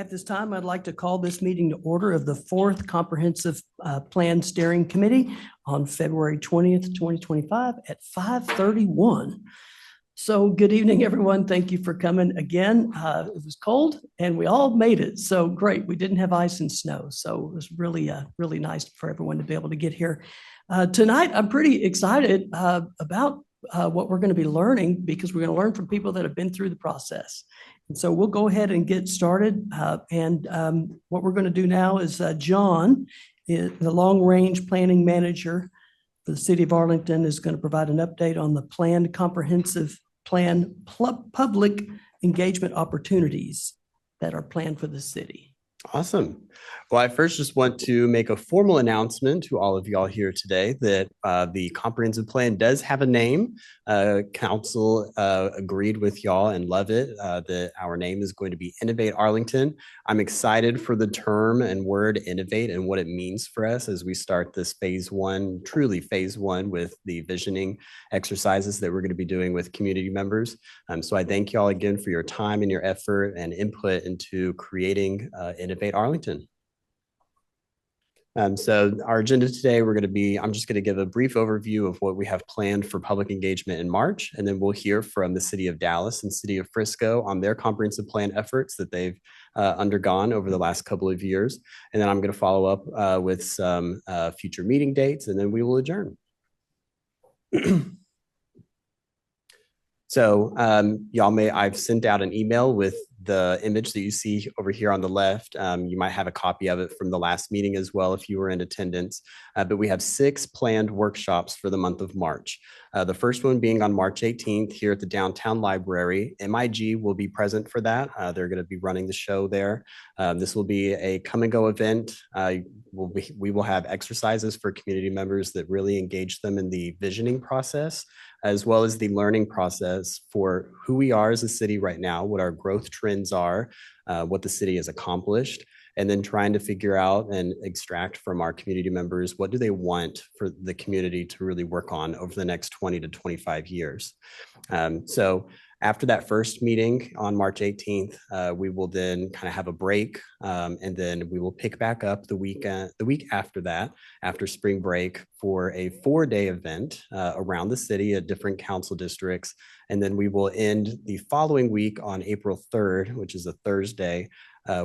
At this time, I'd like to call this meeting to order of the Fourth Comprehensive Plan Steering Committee on February 20th, 2025 at 5:31. So good evening, everyone. Thank you for coming again. It was cold and we all made it. So great. We didn't have ice and snow. So it was really nice for everyone to be able to get here. Tonight, I'm pretty excited about what we're going to be learning because we're going to learn from people that have been through the process. And so we'll go ahead and get started. What we're going to do now is John, the long-range planning manager for the City of Arlington, is going to provide an update on the planned comprehensive plan public engagement opportunities that are planned for the city. Awesome. Well, I first just want to make a formal announcement to all of y'all here today that the comprehensive plan does have a name. Council agreed with y'all and love it that our name is going to be Innovate Arlington. I'm excited for the term and word innovate and what it means for us as we start this phase one, truly phase one, with the visioning exercises that we're going to be doing with community members. So I thank y'all again for your time and your effort and input into creating Innovate Arlington. So our agenda today, I'm just going to give a brief overview of what we have planned for public engagement in March, and then we'll hear from the City of Dallas and City of Frisco on their comprehensive plan efforts that they've undergone over the last couple of years. And then I'm going to follow up with some future meeting dates, and then we will adjourn. So I've sent out an email with the image that you see over here on the left. You might have a copy of it from the last meeting as well if you were in attendance. But we have 6 planned workshops for the month of March. The first one being on March 18th here at the Downtown Library. MIG will be present for that. They're going to be running the show there. This will be a come and go event. We will have exercises for community members that really engage them in the visioning process, as well as the learning process for who we are as a city right now, what our growth trends are, what the city has accomplished, and then trying to figure out and extract from our community members, what do they want for the community to really work on over the next 20 to 25 years. So after that first meeting on March 18th, we will then kind of have a break, and then we will pick back up the week after that, after spring break, for a 4-day event around the city at different council districts. And then we will end the following week on April 3rd, which is a Thursday,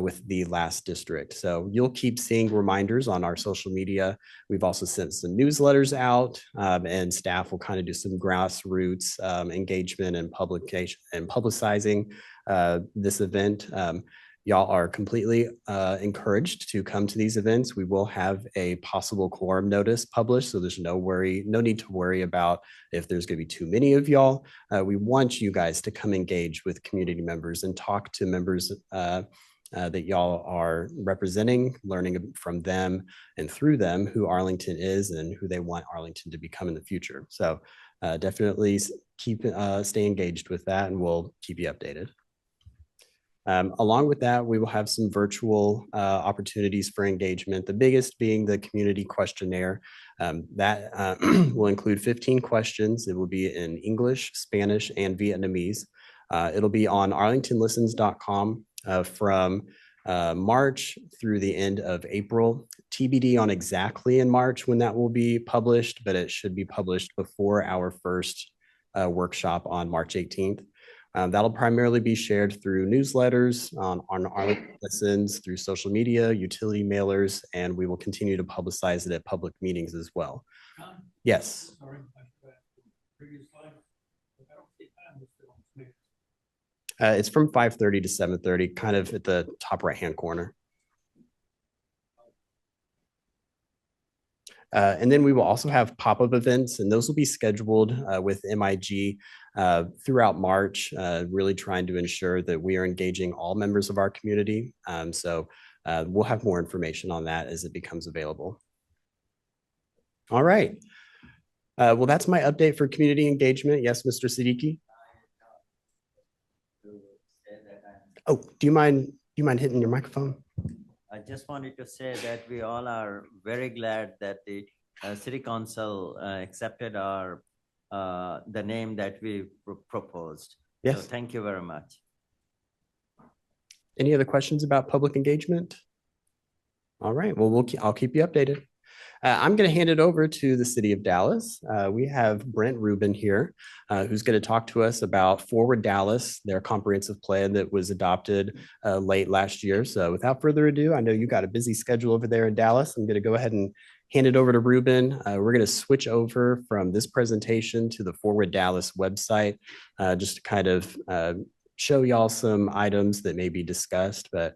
with the last district. So you'll keep seeing reminders on our social media. We've also sent some newsletters out, and staff will kind of do some grassroots engagement and publication and publicizing this event. Y'all are completely encouraged to come to these events. We will have a possible quorum notice published, so there's no need to worry about if there's going to be too many of y'all. We want you guys to come engage with community members and talk to members that y'all are representing, learning from them and through them who Arlington is and who they want Arlington to become in the future. So definitely stay engaged with that, and we'll keep you updated. Along with that, we will have some virtual opportunities for engagement, the biggest being the community questionnaire. That will include 15 questions. It will be in English, Spanish, and Vietnamese. It'll be on arlingtonlistens.com from March through the end of April. TBD on exactly in March when that will be published, but it should be published before our first workshop on March 18th. That'll primarily be shared through newsletters on Arlington Listens, through social media, utility mailers, and we will continue to publicize it at public meetings as well. John? Yes. Sorry, previous slide. I don't see time listed on this. It's from 5:30 to 7:30, kind of at the top right-hand corner. And then we will also have pop-up events, and those will be scheduled with MIG throughout March, really trying to ensure that we are engaging all members of our community. So we'll have more information on that as it becomes available. All right. Well, that's my update for community engagement. Yes, Mr. Siddiqui? Oh, do you mind hitting your microphone? I just wanted to say that we all are very glad that the City Council accepted the name that we proposed. Yes. So thank you very much. Any other questions about public engagement? All right, well, I'll keep you updated. I'm going to hand it over to the city of Dallas. We have Brent Rubin here, who's going to talk to us about Forward Dallas, their comprehensive plan that was adopted late last year. So without further ado, I know you got a busy schedule over there in Dallas. I'm going to go ahead and hand it over to Rubin. We're going to switch over from this presentation to the Forward Dallas website, just to kind of show y'all some items that may be discussed. But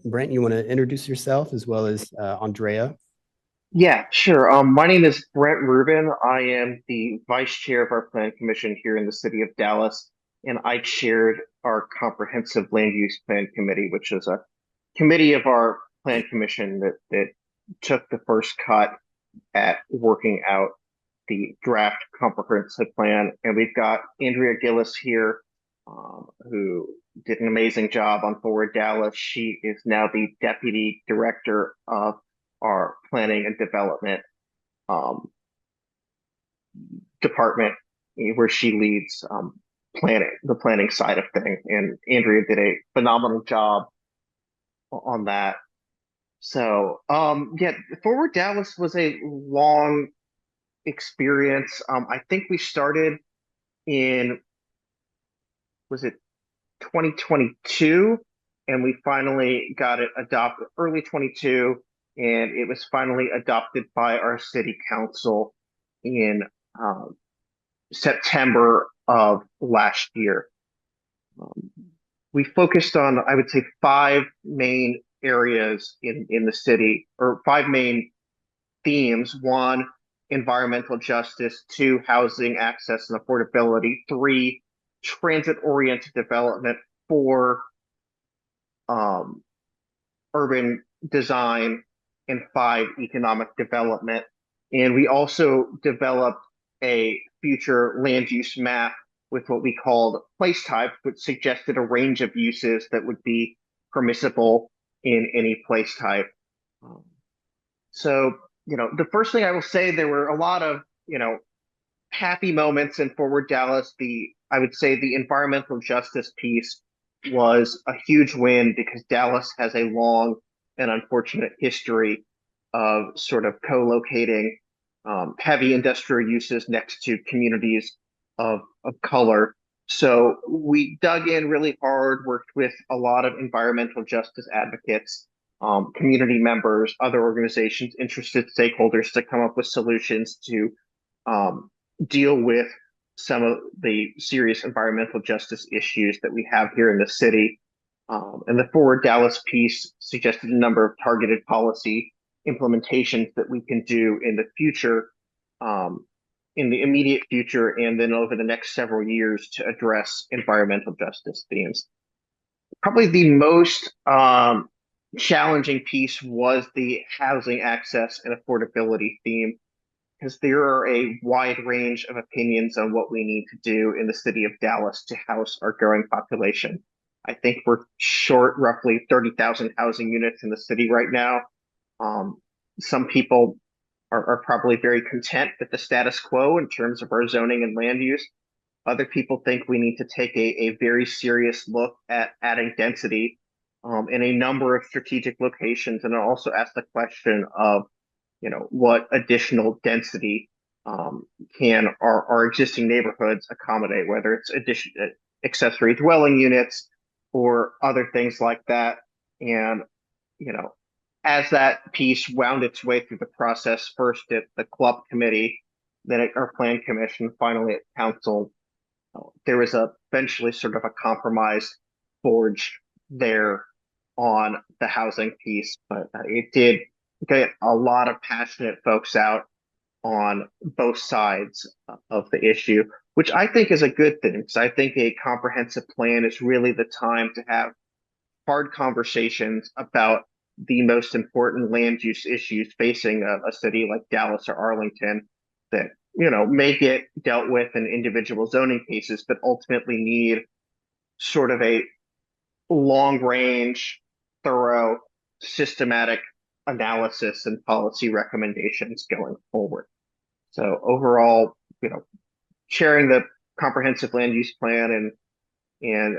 Brent, you want to introduce yourself as well as Andrea? Yeah, sure. My name is Brent Rubin. I am the vice chair of our plan commission here in the city of Dallas, and I chaired our comprehensive land use plan committee, which is a committee of our plan commission that took the first cut at working out the draft comprehensive plan. And we've got Andrea Gillis here, who did an amazing job on Forward Dallas. She is now the deputy director of our planning and development department, where she leads the planning side of things. And Andrea did a phenomenal job on that. So yeah, Forward Dallas was a long experience. I think we started in, was it 2022? And we finally got it adopted early 22, and it was finally adopted by our city council in September of last year. We focused on, I would say, 5 main areas in the city, or 5 main themes. 1, environmental justice. 2, housing access and affordability. 3, transit-oriented development. 4, urban design. And 5, economic development. And we also developed a future land use map with what we called place type, which suggested a range of uses that would be permissible in any place type. So, the first thing I will say, there were a lot of, happy moments in Forward Dallas. I would say the environmental justice piece was a huge win because Dallas has a long and unfortunate history of sort of co-locating heavy industrial uses next to communities of color. So we dug in really hard, worked with a lot of environmental justice advocates, community members, other organizations, interested stakeholders to come up with solutions to deal with some of the serious environmental justice issues that we have here in the city. And the Forward Dallas piece suggested a number of targeted policy implementations that we can do in the future, in the immediate future, and then over the next several years to address environmental justice themes. Probably the most challenging piece was the housing access and affordability theme, because there are a wide range of opinions on what we need to do in the city of Dallas to house our growing population. I think we're short roughly 30,000 housing units in the city right now. Some people are probably very content with the status quo in terms of our zoning and land use. Other people think we need to take a very serious look at adding density in a number of strategic locations, and also ask the question of, what additional density can our existing neighborhoods accommodate, whether it's accessory dwelling units or other things like that. And, as that piece wound its way through the process, first at the club committee, then at our plan commission, finally at council, there was eventually sort of a compromise forged there on the housing piece. But it did get a lot of passionate folks out on both sides of the issue, which I think is a good thing, because I think a comprehensive plan is really the time to have hard conversations about the most important land use issues facing a city like Dallas or Arlington that, may get dealt with in individual zoning cases, but ultimately need sort of a long range, thorough, systematic analysis and policy recommendations going forward. So overall, sharing the comprehensive land use plan and And,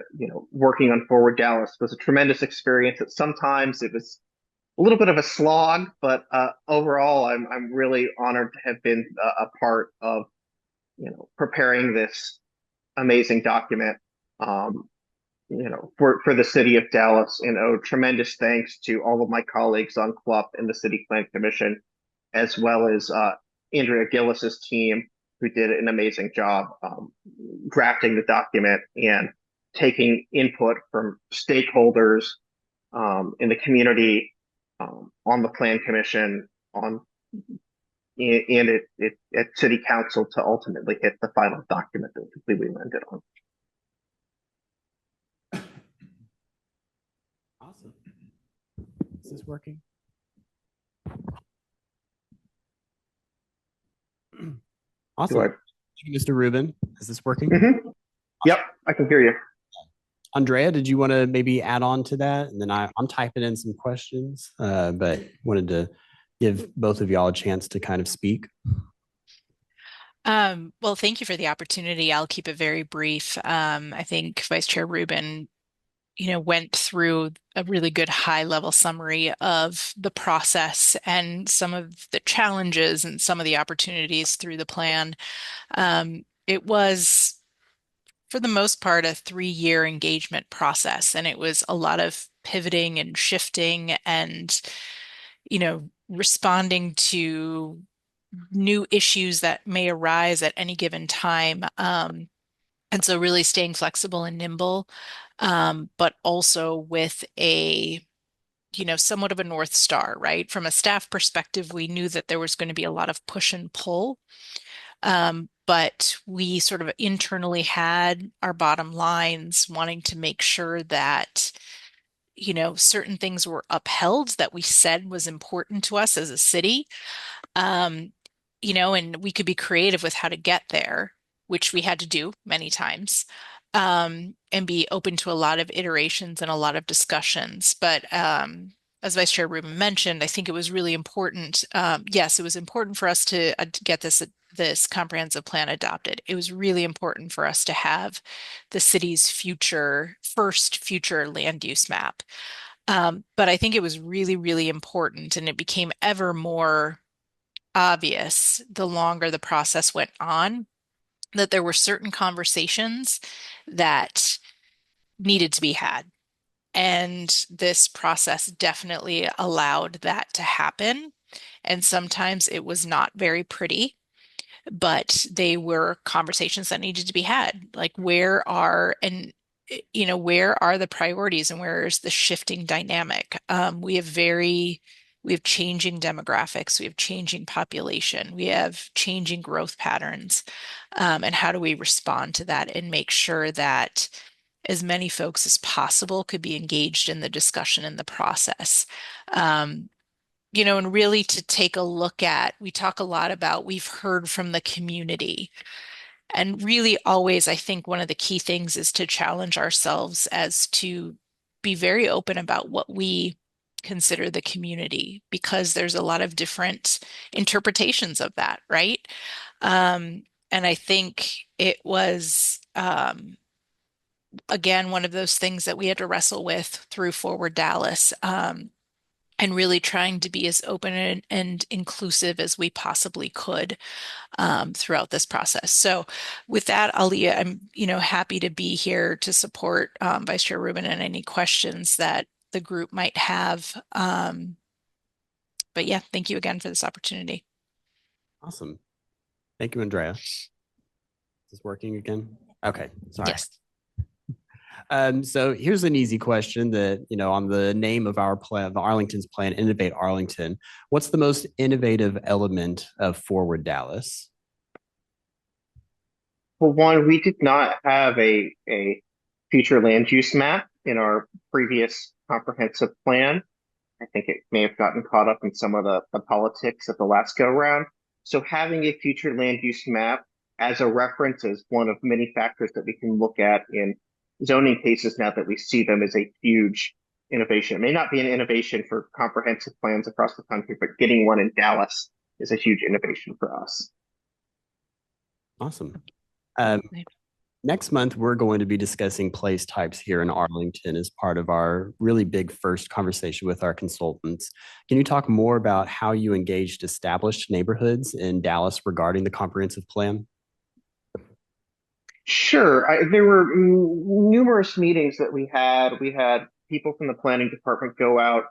working on Forward Dallas was a tremendous experience. That sometimes it was a little bit of a slog, but overall, I'm really honored to have been a part of, preparing this amazing document. Um, for the city of Dallas, and tremendous thanks to all of my colleagues on CLUP and the City Plan Commission, as well as Andrea Gillis's team, who did an amazing job drafting the document and taking input from stakeholders in the community, on the Plan Commission, and at City Council to ultimately hit the final document that we landed on. Awesome. Is this working? Awesome. Good. Thank you, Mr. Rubin. Is this working? Mm-hmm. Yep, I can hear you. Andrea, did you want to maybe add on to that? And then I'm typing in some questions, but wanted to give both of y'all a chance to kind of speak. Well, thank you for the opportunity. I'll keep it very brief. I think Vice Chair Rubin, went through a really good high-level summary of the process and some of the challenges and some of the opportunities through the plan. It was, for the most part, a 3-year engagement process, and it was a lot of pivoting and shifting and, responding to new issues that may arise at any given time. And so really staying flexible and nimble, but also with a, somewhat of a North Star, right? From a staff perspective, we knew that there was going to be a lot of push and pull. But we sort of internally had our bottom lines wanting to make sure that, certain things were upheld that we said was important to us as a city. Um, and we could be creative with how to get there, which we had to do many times, and be open to a lot of iterations and a lot of discussions. But as Vice Chair Rubin mentioned, I think it was really important. Yes, it was important for us to get this comprehensive plan adopted. It was really important for us to have the city's first future land use map. But I think it was really, really important, and it became ever more obvious the longer the process went on that there were certain conversations that needed to be had. And this process definitely allowed that to happen. And sometimes it was not very pretty, but they were conversations that needed to be had. Like where are the priorities and where is the shifting dynamic? We have changing demographics, we have changing population, we have changing growth patterns. And how do we respond to that and make sure that as many folks as possible could be engaged in the discussion and the process? And really to take a look at, we talk a lot about we've heard from the community. And really, always, I think one of the key things is to challenge ourselves as to be very open about what we consider the community, because there's a lot of different interpretations of that, right? And I think it was, again, one of those things that we had to wrestle with through Forward Dallas. And really trying to be as open and inclusive as we possibly could throughout this process. So with that, Aliyah, I'm happy to be here to support Vice Chair Rubin and any questions that the group might have. But yeah, thank you again for this opportunity. Awesome. Thank you, Andrea. Is this working again? Okay, sorry. Yes. So here's an easy question that, on the name of our plan, the Arlington's plan, Innovate Arlington, what's the most innovative element of Forward Dallas? Well, one, we did not have a future land use map in our previous comprehensive plan. I think it may have gotten caught up in some of the politics of the last go round. So having a future land use map as a reference is one of many factors that we can look at in zoning cases now that we see them as a huge innovation. It may not be an innovation for comprehensive plans across the country, but getting one in Dallas is a huge innovation for us. Awesome. Next month, we're going to be discussing place types here in Arlington as part of our really big first conversation with our consultants. Can you talk more about how you engaged established neighborhoods in Dallas regarding the comprehensive plan? Sure. There were numerous meetings that we had. We had people from the planning department go out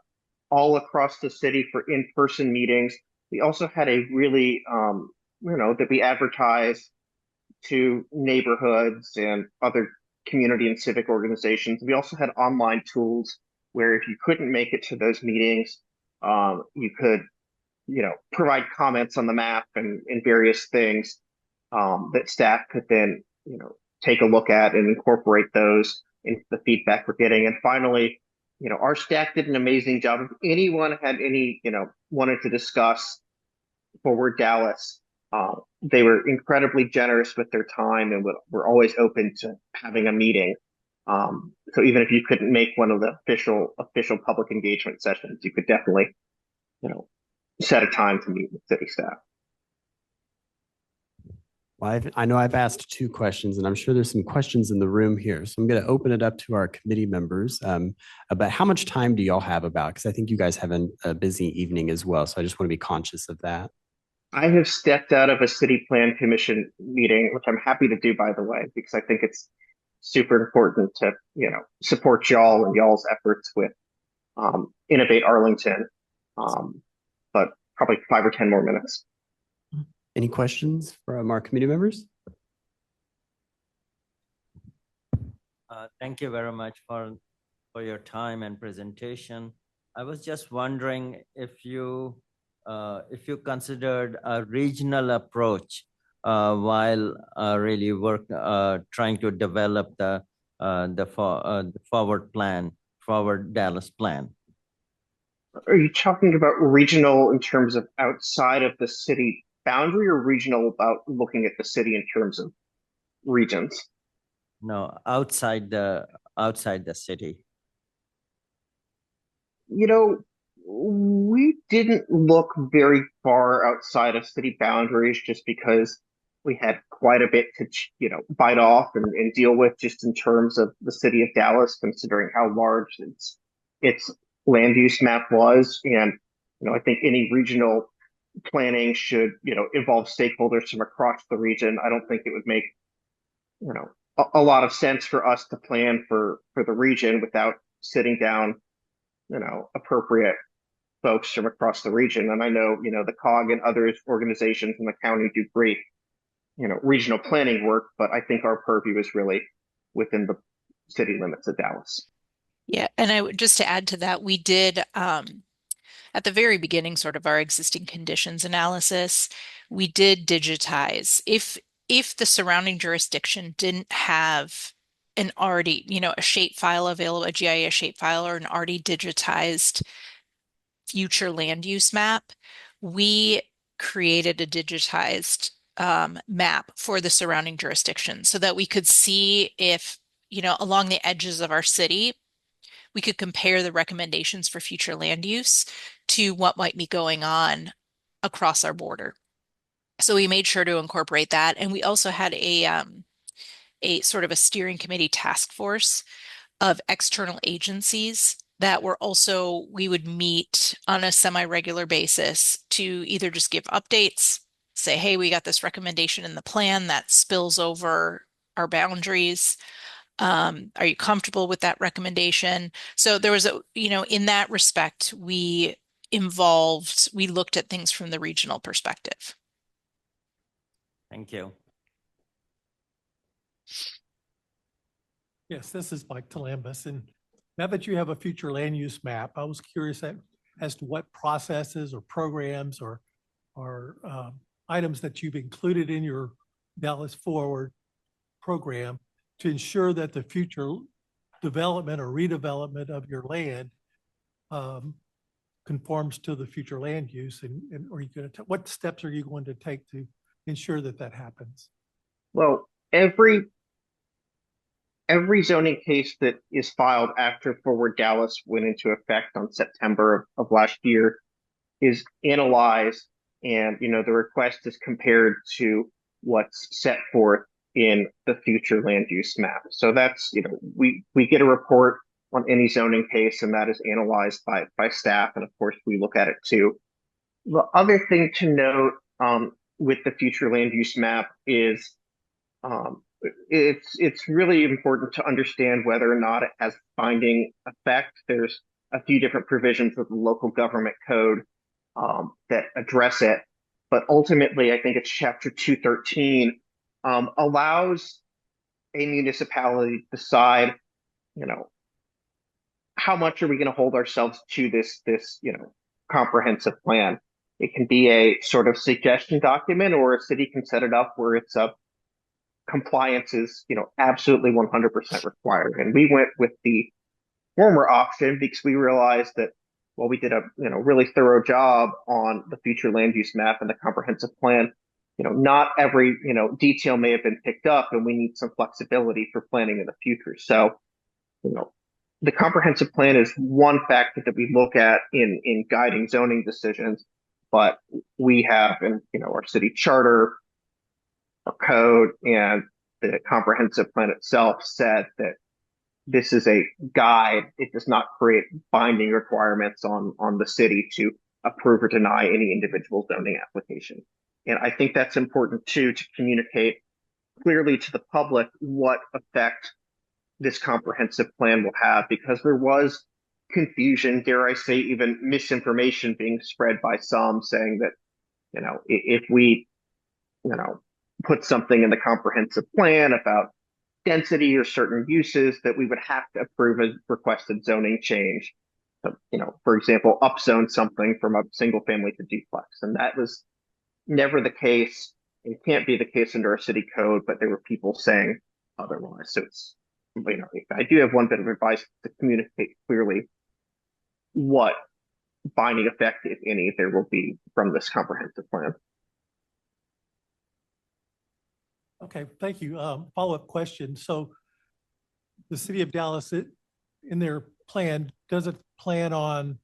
all across the city for in-person meetings. We also had a really, that we advertised to neighborhoods and other community and civic organizations. We also had online tools where if you couldn't make it to those meetings, you could, provide comments on the map and various things that staff could then, take a look at and incorporate those into the feedback we're getting. And finally, our staff did an amazing job. If anyone had any, wanted to discuss Forward Dallas, they were incredibly generous with their time and were always open to having a meeting. So even if you couldn't make one of the official public engagement sessions, you could definitely, set a time to meet with city staff. Well, I know I've asked two questions, and I'm sure there's some questions in the room here. So I'm going to open it up to our committee members about how much time do y'all have about? Because I think you guys have a busy evening as well. So I just want to be conscious of that. I have stepped out of a city plan commission meeting, which I'm happy to do, by the way, because I think it's super important to, support y'all and y'all's efforts with Innovate Arlington. But probably 5 or 10 more minutes. Any questions from our committee members? Thank you very much for your time and presentation. I was just wondering if you considered a regional approach while really trying to develop the forward Dallas plan. Are you talking about regional in terms of outside of the city boundary, or regional about looking at the city in terms of regions? No, outside the city. We didn't look very far outside of city boundaries just because we had quite a bit to, bite off and deal with just in terms of the city of Dallas, considering how large its land use map was. And, I think any regional planning should, involve stakeholders from across the region. I don't think it would make, a lot of sense for us to plan for the region without sitting down, appropriate folks from across the region. And I know, the COG and other organizations in the county do great, regional planning work, but I think our purview is really within the city limits of Dallas. Yeah, and I would just to add to that, we did at the very beginning, sort of our existing conditions analysis, we did digitize. If the surrounding jurisdiction didn't have an already, a shape file available, a GIS shape file, or an already digitized future land use map, we created a digitized map for the surrounding jurisdiction so that we could see if, along the edges of our city, we could compare the recommendations for future land use to what might be going on across our border. So we made sure to incorporate that. And we also had a sort of a steering committee task force of external agencies that were also, we would meet on a semi-regular basis to either just give updates, say, hey, we got this recommendation in the plan that spills over our boundaries. Are you comfortable with that recommendation? So there was in that respect, we looked at things from the regional perspective. Thank you. Yes, this is Mike Talambas. And now that you have a future land use map, I was curious as to what processes or programs or items that you've included in your Dallas Forward program to ensure that the future development or redevelopment of your land conforms to the future land use, and are you going to what steps are you going to take to ensure that that happens? Well, every zoning case that is filed after Forward Dallas went into effect on September of last year is analyzed, and the request is compared to what's set forth in the future land use map. So that's, we get a report on any zoning case, and that is analyzed by staff. And of course, we look at it too. The other thing to note with the future land use map is it's really important to understand whether or not it has binding effect. There's a few different provisions of the local government code that address it, but ultimately, I think it's Chapter 213 allows a municipality to decide, how much are we going to hold ourselves to this comprehensive plan. It can be a sort of suggestion document, or a city can set it up where it's a compliance is, absolutely 100% required. And we went with the former option because we realized that while we did a, really thorough job on the future land use map and the comprehensive plan, not every, detail may have been picked up, and we need some flexibility for planning in the future. So, the comprehensive plan is one factor that we look at in guiding zoning decisions, but we have in, our city charter, our code, and the comprehensive plan itself said that this is a guide. It does not create binding requirements on the city to approve or deny any individual zoning application. And I think that's important too, to communicate clearly to the public what effect this comprehensive plan will have, because there was confusion, dare I say, even misinformation being spread by some saying that, if we, put something in the comprehensive plan about density or certain uses, that we would have to approve a requested zoning change. So, for example, upzone something from a single family to duplex. And that was never the case. It can't be the case under our city code, but there were people saying otherwise. So it's, I do have one bit of advice to communicate clearly what binding effect, if any, there will be from this comprehensive plan. Okay, thank you. Follow-up question. So the city of Dallas, in their plan, doesn't plan on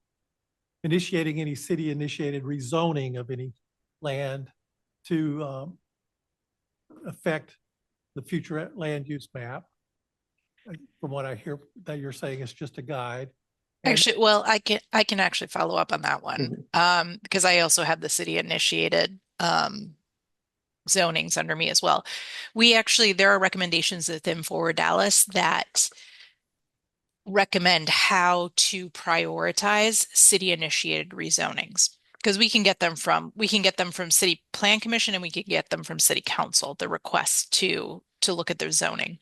initiating any city-initiated rezoning of any land to affect the future land use map. From what I hear that you're saying, it's just a guide. Actually, well, I can actually follow up on that one. Because I also have the city initiated zonings under me as well. There are recommendations within Forward Dallas that recommend how to prioritize city initiated rezonings, because we can get them from City Plan Commission, and we can get them from City Council, the request to look at their zoning.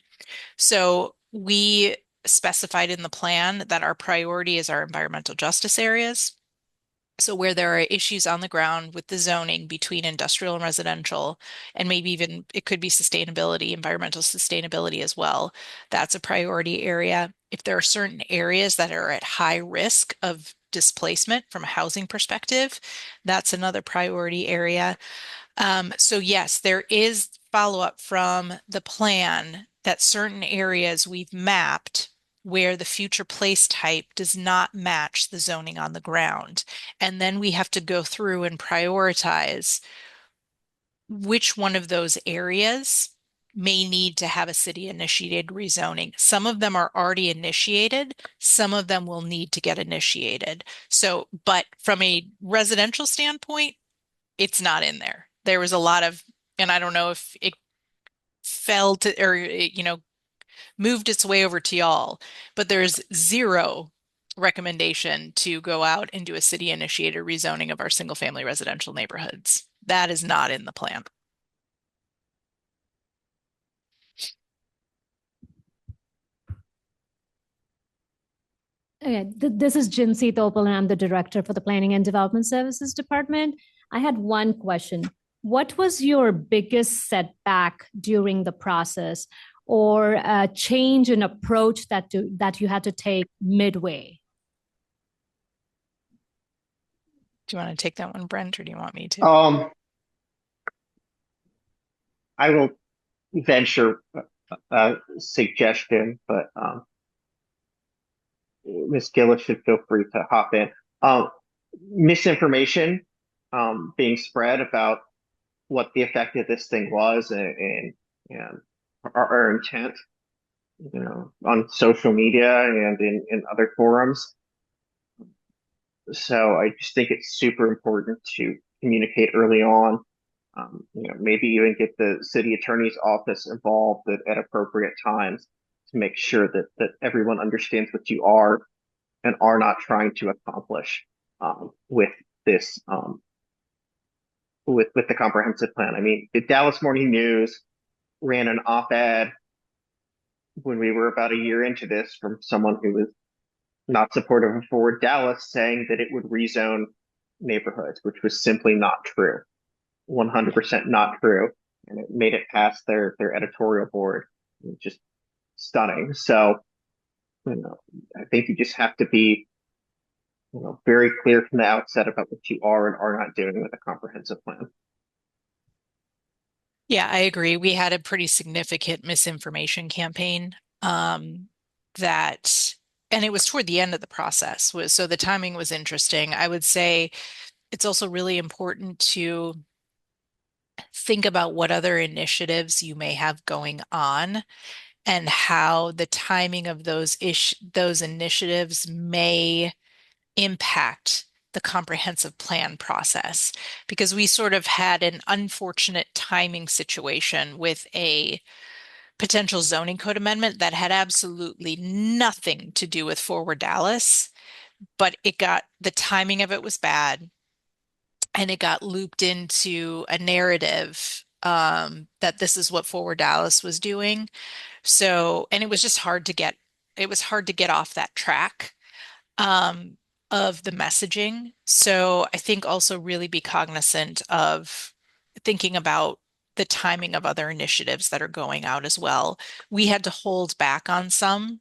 So we specified in the plan that our priority is our environmental justice areas. So where there are issues on the ground with the zoning between industrial and residential, and maybe even it could be sustainability, environmental sustainability as well, that's a priority area. If there are certain areas that are at high risk of displacement from a housing perspective, that's another priority area. So yes, there is follow-up from the plan that certain areas we've mapped where the future place type does not match the zoning on the ground. And then we have to go through and prioritize which one of those areas may need to have a city initiated rezoning. Some of them are already initiated, some of them will need to get initiated. So, but from a residential standpoint, it's not in there. There was a lot of, and I don't know if it fell to, or it, moved its way over to y'all, but there's zero recommendation to go out and do a city initiated rezoning of our single family residential neighborhoods. That is not in the plan. Okay, this is Jinsi Topal, and I'm the director for the Planning and Development Services Department. I had one question. What was your biggest setback during the process, or a change in approach that you had to take midway? Do you want to take that one, Brent, or do you want me to? I will venture a suggestion, but Ms. Gillis should feel free to hop in. Misinformation being spread about what the effect of this thing was, and our intent, on social media and in other forums. So I just think it's super important to communicate early on. Maybe even get the city attorney's office involved at appropriate times to make sure that everyone understands what you are and are not trying to accomplish with this with the comprehensive plan. I mean, the Dallas Morning News ran an op-ed when we were about a year into this from someone who was not supportive of Forward Dallas, saying that it would rezone neighborhoods, which was simply not true. 100% not true. And it made it past their editorial board. Just stunning. So, I think you just have to be, very clear from the outset about what you are and are not doing with a comprehensive plan. Yeah, I agree. We had a pretty significant misinformation campaign that, and it was toward the end of the process, so the timing was interesting. I would say it's also really important to think about what other initiatives you may have going on and how the timing of those initiatives may impact the comprehensive plan process, because we sort of had an unfortunate timing situation with a potential zoning code amendment that had absolutely nothing to do with Forward Dallas, but the timing of it was bad, and it got looped into a narrative that this is what Forward Dallas was doing. So, and it was just it was hard to get off that track of the messaging. So I think also really be cognizant of thinking about the timing of other initiatives that are going out as well. We had to hold back on some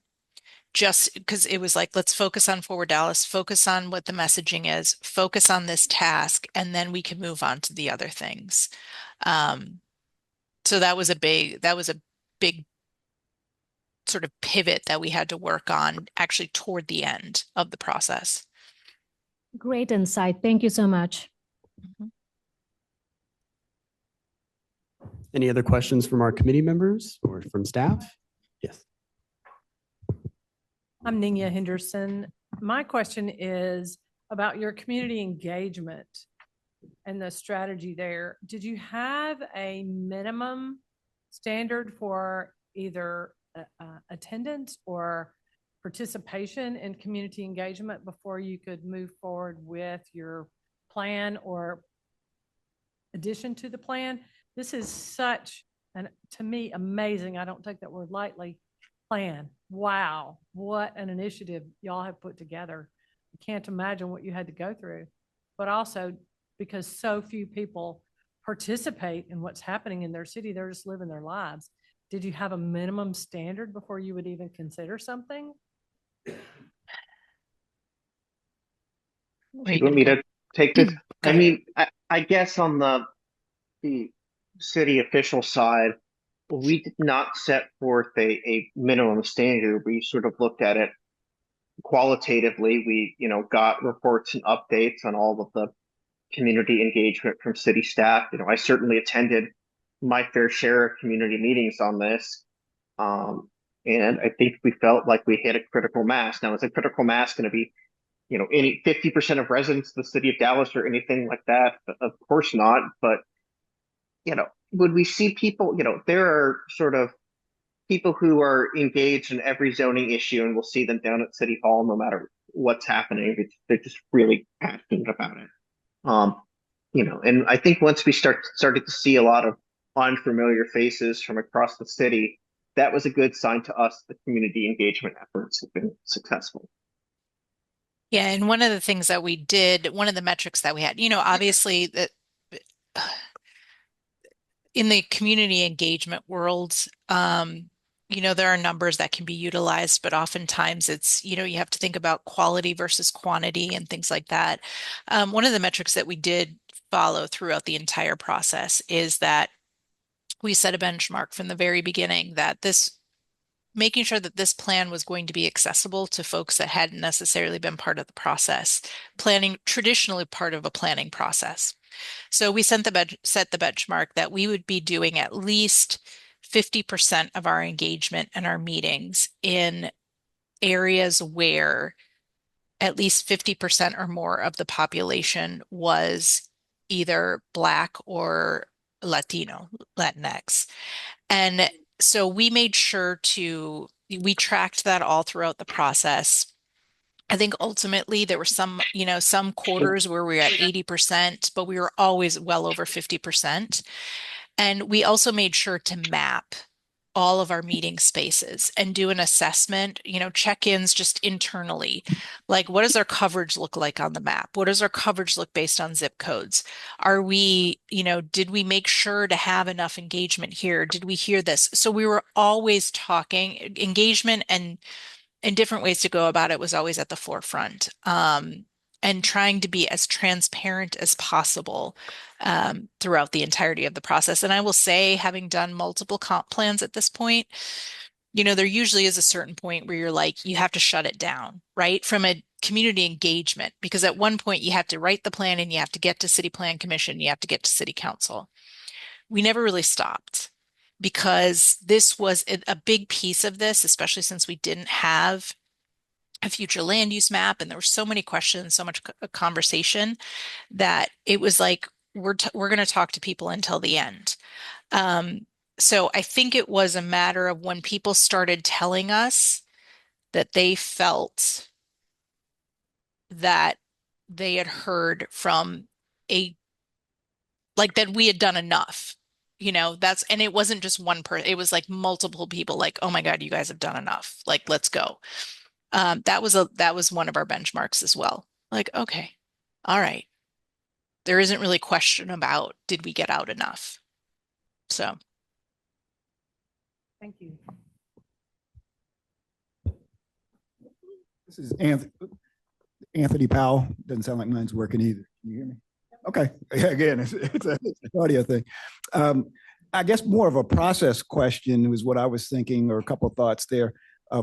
just because it was like, let's focus on Forward Dallas, focus on what the messaging is, focus on this task, and then we can move on to the other things. So that was a big sort of pivot that we had to work on actually toward the end of the process. Great insight. Thank you so much. Any other questions from our committee members or from staff? Yes. I'm Nia Henderson. My question is about your community engagement and the strategy there. Did you have a minimum standard for either attendance or participation in community engagement before you could move forward with your plan or addition to the plan? This is such to me, amazing, I don't take that word lightly, plan. Wow, what an initiative y'all have put together. I can't imagine what you had to go through, but also because so few people participate in what's happening in their city, they're just living their lives. Did you have a minimum standard before you would even consider something? Do you want me to take this? I mean, I guess on the city official side, we did not set forth a minimum standard. We sort of looked at it qualitatively. We, got reports and updates on all of the community engagement from city staff. I certainly attended my fair share of community meetings on this. And I think we felt like we hit a critical mass. Now, is a critical mass going to be, any 50% of residents of the city of Dallas or anything like that? Of course not. But, would we see people, there are sort of people who are engaged in every zoning issue, and we'll see them down at City Hall no matter what's happening. They're just really passionate about it. And I think once we started to see a lot of unfamiliar faces from across the city, that was a good sign to us that community engagement efforts have been successful. Yeah, and one of the things that we did, one of the metrics that we had, obviously that in the community engagement world, there are numbers that can be utilized, but oftentimes it's, you have to think about quality versus quantity and things like that. One of the metrics that we did follow throughout the entire process is that we set a benchmark from the very beginning that making sure that this plan was going to be accessible to folks that hadn't necessarily been part of the process, traditionally part of a planning process. So we set the benchmark that we would be doing at least 50% of our engagement and our meetings in areas where at least 50% or more of the population was either Black or Latino, Latinx. And so we made sure we tracked that all throughout the process. I think ultimately there were some quarters where we were at 80%, but we were always well over 50%. And we also made sure to map all of our meeting spaces and do an assessment, check-ins just internally. Like, what does our coverage look like on the map? What does our coverage look based on zip codes? Are we, did we make sure to have enough engagement here? Did we hear this? So we were always talking engagement and different ways to go about it was always at the forefront. And trying to be as transparent as possible throughout the entirety of the process. And I will say, having done multiple comp plans at this point, there usually is a certain point where you're like, you have to shut it down, right? From a community engagement, because at one point you have to write the plan and you have to get to City Plan Commission, you have to get to City Council. We never really stopped because this was a big piece of this, especially since we didn't have a future land use map and there were so many questions, so much conversation that it was like we're going to talk to people until the end. So I think it was a matter of when people started telling us that they felt that they had heard from that we had done enough, and it wasn't just one person, it was like multiple people like, oh my God, you guys have done enough. Like, let's go. That was one of our benchmarks as well. Like, okay, all right. There isn't really question about, did we get out enough? So. Thank you. This is Anthony Powell. Doesn't sound like mine's working either. Can you hear me? Okay. Again, it's an audio thing. I guess more of a process question was what I was thinking, or a couple of thoughts there.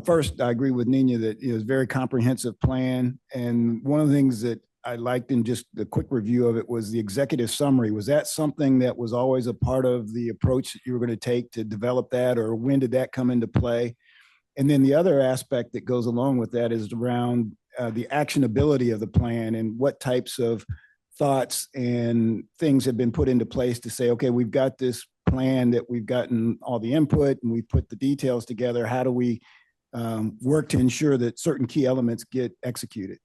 First, I agree with Nina that it was a very comprehensive plan. And one of the things that I liked in just the quick review of it was the executive summary. Was that something that was always a part of the approach that you were going to take to develop that, or when did that come into play? And then the other aspect that goes along with that is around the actionability of the plan and what types of thoughts and things have been put into place to say, okay, we've got this plan that we've gotten all the input and we put the details together. How do we work to ensure that certain key elements get executed?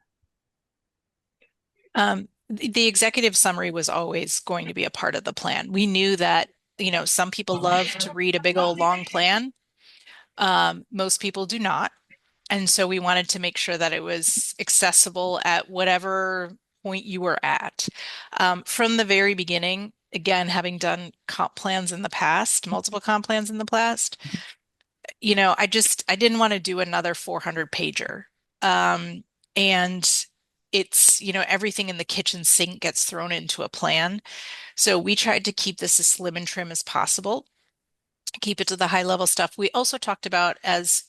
The executive summary was always going to be a part of the plan. We knew that, some people love to read a big old long plan. Most people do not. And so we wanted to make sure that it was accessible at whatever point you were at. From the very beginning, again, having done comp plans in the past, multiple comp plans in the past, I didn't want to do another 400 pager. And it's, everything in the kitchen sink gets thrown into a plan. So we tried to keep this as slim and trim as possible, keep it to the high level stuff. We also talked about, as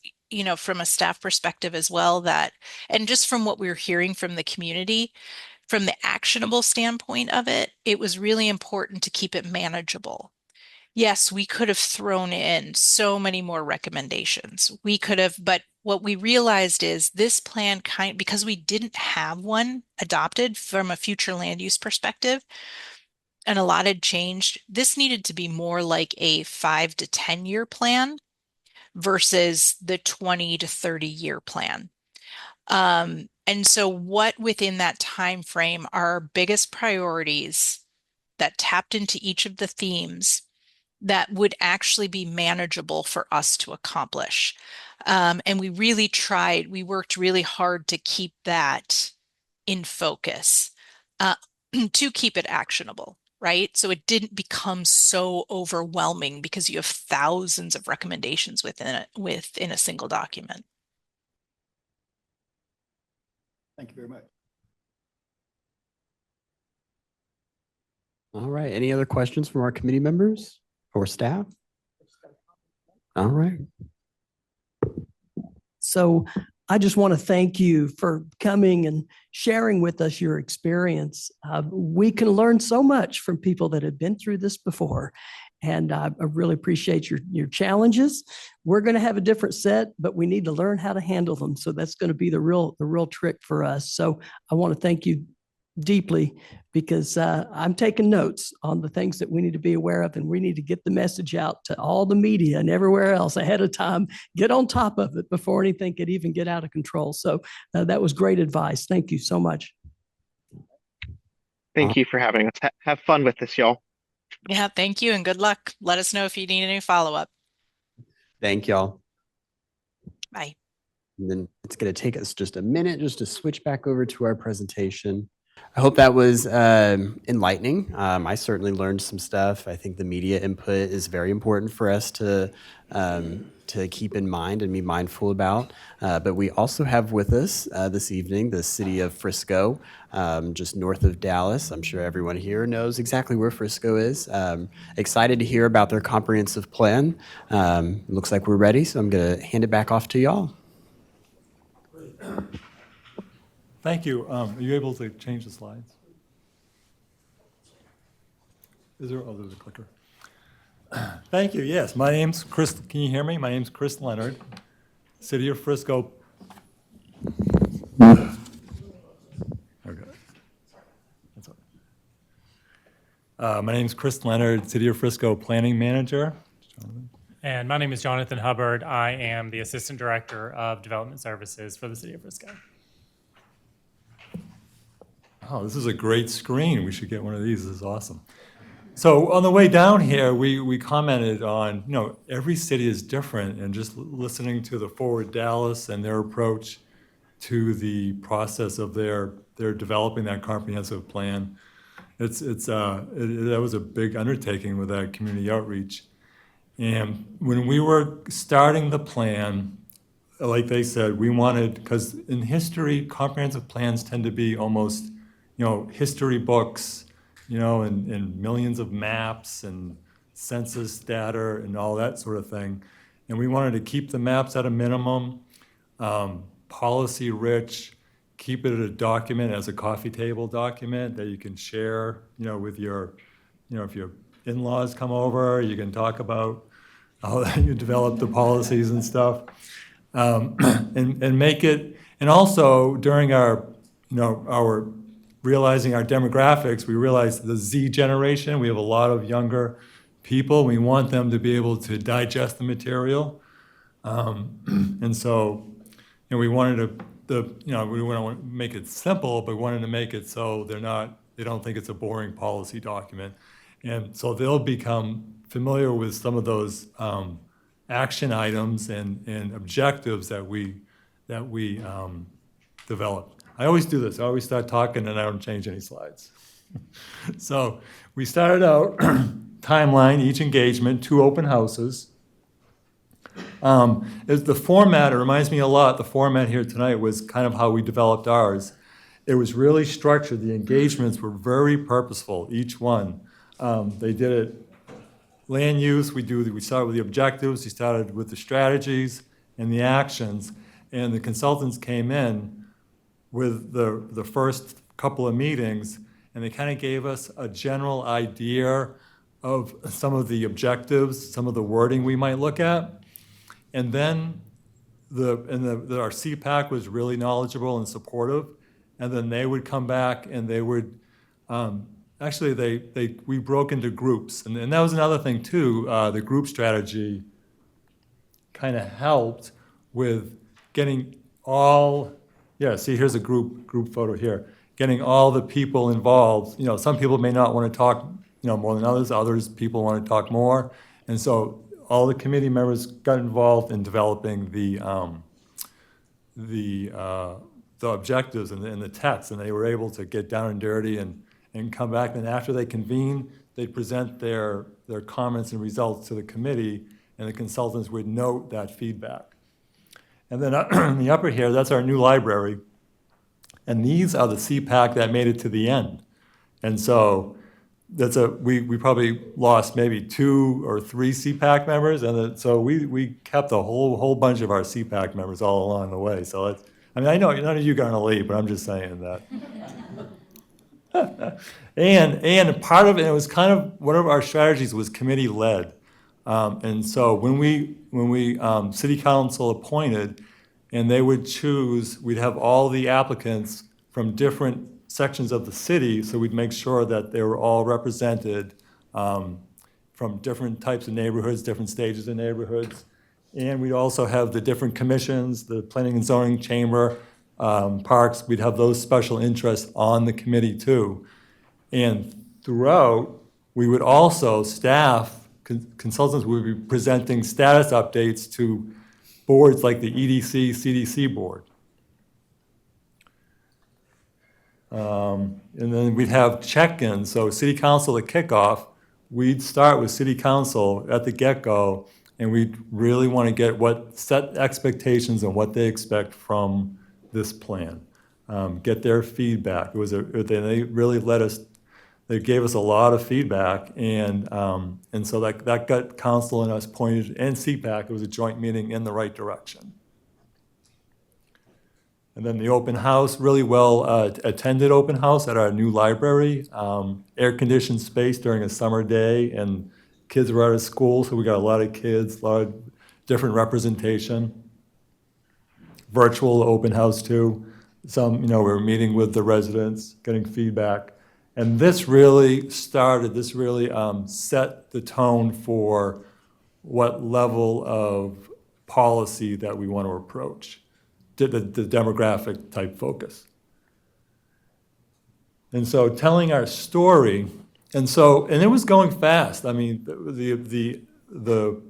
from a staff perspective as well, that, and just from what we were hearing from the community, from the actionable standpoint of it, it was really important to keep it manageable. Yes, we could have thrown in so many more recommendations. We could have, but what we realized is this plan because we didn't have one adopted from a future land use perspective, and a lot had changed, this needed to be more like a 5 to 10 year plan versus the 20 to 30 year plan. And so what within that time frame are our biggest priorities that tapped into each of the themes that would actually be manageable for us to accomplish. And we worked really hard to keep that in focus, to keep it actionable, right? So it didn't become so overwhelming because you have thousands of recommendations within a single document. Thank you very much. All right. Any other questions from our committee members or staff? All right. So I just want to thank you for coming and sharing with us your experience. We can learn so much from people that have been through this before. and I really appreciate your challenges. We're going to have a different set, but we need to learn how to handle them. So that's going to be the real trick for us. So I want to thank you deeply, because I'm taking notes on the things that we need to be aware of, and we need to get the message out to all the media and everywhere else ahead of time. Get on top of it before anything could even get out of control. So that was great advice. Thank you so much. Thank you for having us. Have fun with this, y'all. Yeah, thank you and good luck. Let us know if you need any follow-up. Thank y'all. Bye. And then it's going to take us just a minute just to switch back over to our presentation. I hope that was enlightening. I certainly learned some stuff. I think the media input is very important for us to keep in mind and be mindful about. But we also have with us this evening the City of Frisco, just north of Dallas. I'm sure everyone here knows exactly where Frisco is. Excited to hear about their comprehensive plan. Looks like we're ready, so I'm going to hand it back off to y'all. Thank you. Are you able to change the slides? There's a clicker. Thank you. Yes, my name's Chris. Can you hear me? My name's Chris Leonard, City of Frisco. Okay. That's all. My name's Chris Leonard, City of Frisco Planning Manager. And my name is Jonathan Hubbard. I am the Assistant Director of Development Services for the City of Frisco. Oh, this is a great screen. We should get one of these. This is awesome. So on the way down here, we commented on, every city is different, and just listening to the Forward Dallas and their approach to the process of their developing that comprehensive plan. That was a big undertaking with that community outreach. And when we were starting the plan, like they said, we wanted, because in history, comprehensive plans tend to be almost, history books, and millions of maps and census data and all that sort of thing. And we wanted to keep the maps at a minimum, policy rich, keep it a document as a coffee table document that you can share, with your, if your in-laws come over, you can talk about how you develop the policies and stuff, and make it, and also during our realizing our demographics, we realized the Z generation, we have a lot of younger people. We want them to be able to digest the material. And so, we wanted we want to make it simple, but we wanted to make it so they don't think it's a boring policy document. And so they'll become familiar with some of those action items and objectives that we developed. I always do this. I always start talking and I don't change any slides. So we started out timeline, each engagement, 2 open houses. As the format, it reminds me a lot, the format here tonight was kind of how we developed ours. It was really structured. The engagements were very purposeful, each one. They did it land use, we started with the objectives, we started with the strategies and the actions, and the consultants came in with the first couple of meetings, and they kind of gave us a general idea of some of the objectives, some of the wording we might look at. And then our CPAC was really knowledgeable and supportive, and then they would come back and they would, we broke into groups. And that was another thing too, the group strategy kind of helped with getting see, here's a group photo here. Getting all the people involved. Some people may not want to talk, more than others. Others people want to talk more. And so all the committee members got involved in developing the objectives and the text, and they were able to get down and dirty and come back. And after they convene, they'd present their comments and results to the committee, and the consultants would note that feedback. And then in the upper here, that's our new library. And these are the CPAC that made it to the end. And so we probably lost maybe 2 or 3 CPAC members. And so we kept a whole bunch of our CPAC members all along the way. So I know none of you are going to leave, but I'm just saying that. And part of it, it was kind of, one of our strategies was committee-led. And so when we city council appointed, and they would choose, we'd have all the applicants from different sections of the city, so we'd make sure that they were all represented from different types of neighborhoods, different stages of neighborhoods. And we'd also have the different commissions, the Planning and Zoning Chamber, Parks, we'd have those special interests on the committee too. And throughout, we would also, staff, consultants would be presenting status updates to boards like the EDC, CDC board. And then we'd have check-ins, so city council at kickoff, we'd start with city council at the get-go, and we'd really want to get set expectations and what they expect from this plan. Get their feedback. They really they gave us a lot of feedback, and so that got council and us pointed, and CPAC, it was a joint meeting in the right direction. And then the open house, really well attended open house at our new library, air-conditioned space during a summer day, and kids were out of school, so we got a lot of kids, a lot of different representation. Virtual open house too. We were meeting with the residents, getting feedback. And this really set the tone for what level of policy that we want to approach, the demographic type focus. And so telling our story, and it was going fast. I mean, the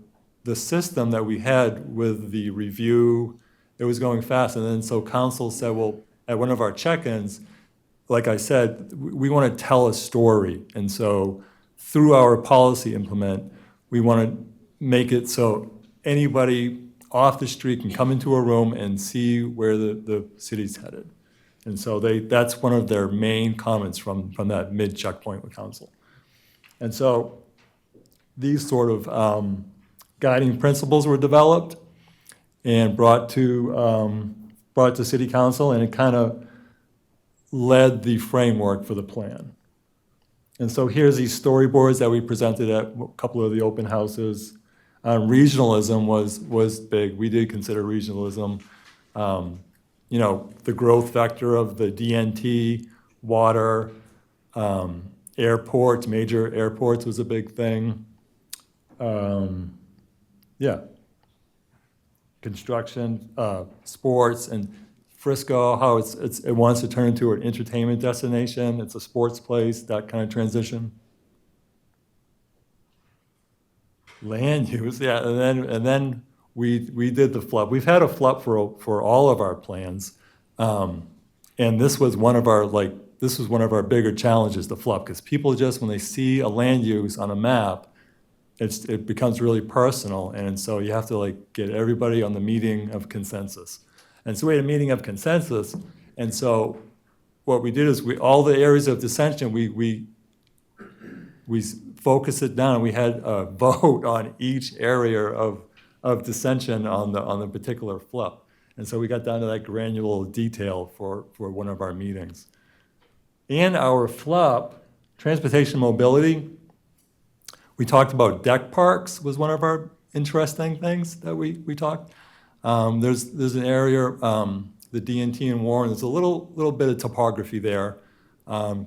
system that we had with the review, it was going fast. And then so council said, well, at one of our check-ins, like I said, we want to tell a story. And so through our policy implement, we want to make it so anybody off the street can come into a room and see where the city's headed. And so that's one of their main comments from that mid-checkpoint with council. And so these sort of guiding principles were developed and brought to city council, and it kind of led the framework for the plan. And so here's these storyboards that we presented at a couple of the open houses. Regionalism was big. We did consider regionalism. The growth vector of the DNT, water, airports, major airports was a big thing. Construction, sports, and Frisco, how it wants to turn into an entertainment destination. It's a sports place, that kind of transition. Land use, yeah, and then we did the FLUP. We've had a FLUP for all of our plans, and this was one of our bigger challenges, the FLUP, because people just, when they see a land use on a map, it becomes really personal, and so you have to get everybody on the meeting of consensus. And so we had a meeting of consensus, and so what we did is all the areas of dissension, we focused it down. We had a vote on each area of dissension on the particular FLUP. And so we got down to that granular detail for one of our meetings. In our FLUP, transportation mobility, we talked about deck parks was one of our interesting things that we talked. There's an area, the DNT and Warren, there's a little bit of topography there.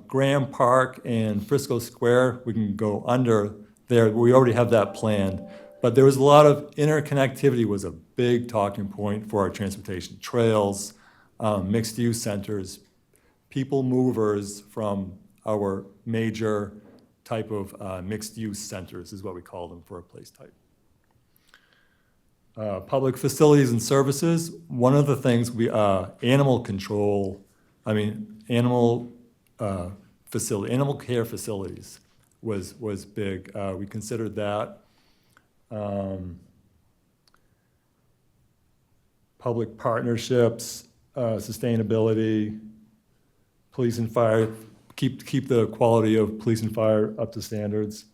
Graham Park and Frisco Square, we can go under there. We already have that planned. But there was a lot of interconnectivity was a big talking point for our transportation. Trails, mixed-use centers, people movers from our major type of mixed-use centers is what we call them for a place type. Public facilities and services, one of the things animal control, animal care facilities was big. We considered that. Public partnerships, sustainability, police and fire, keep the quality of police and fire up to standards.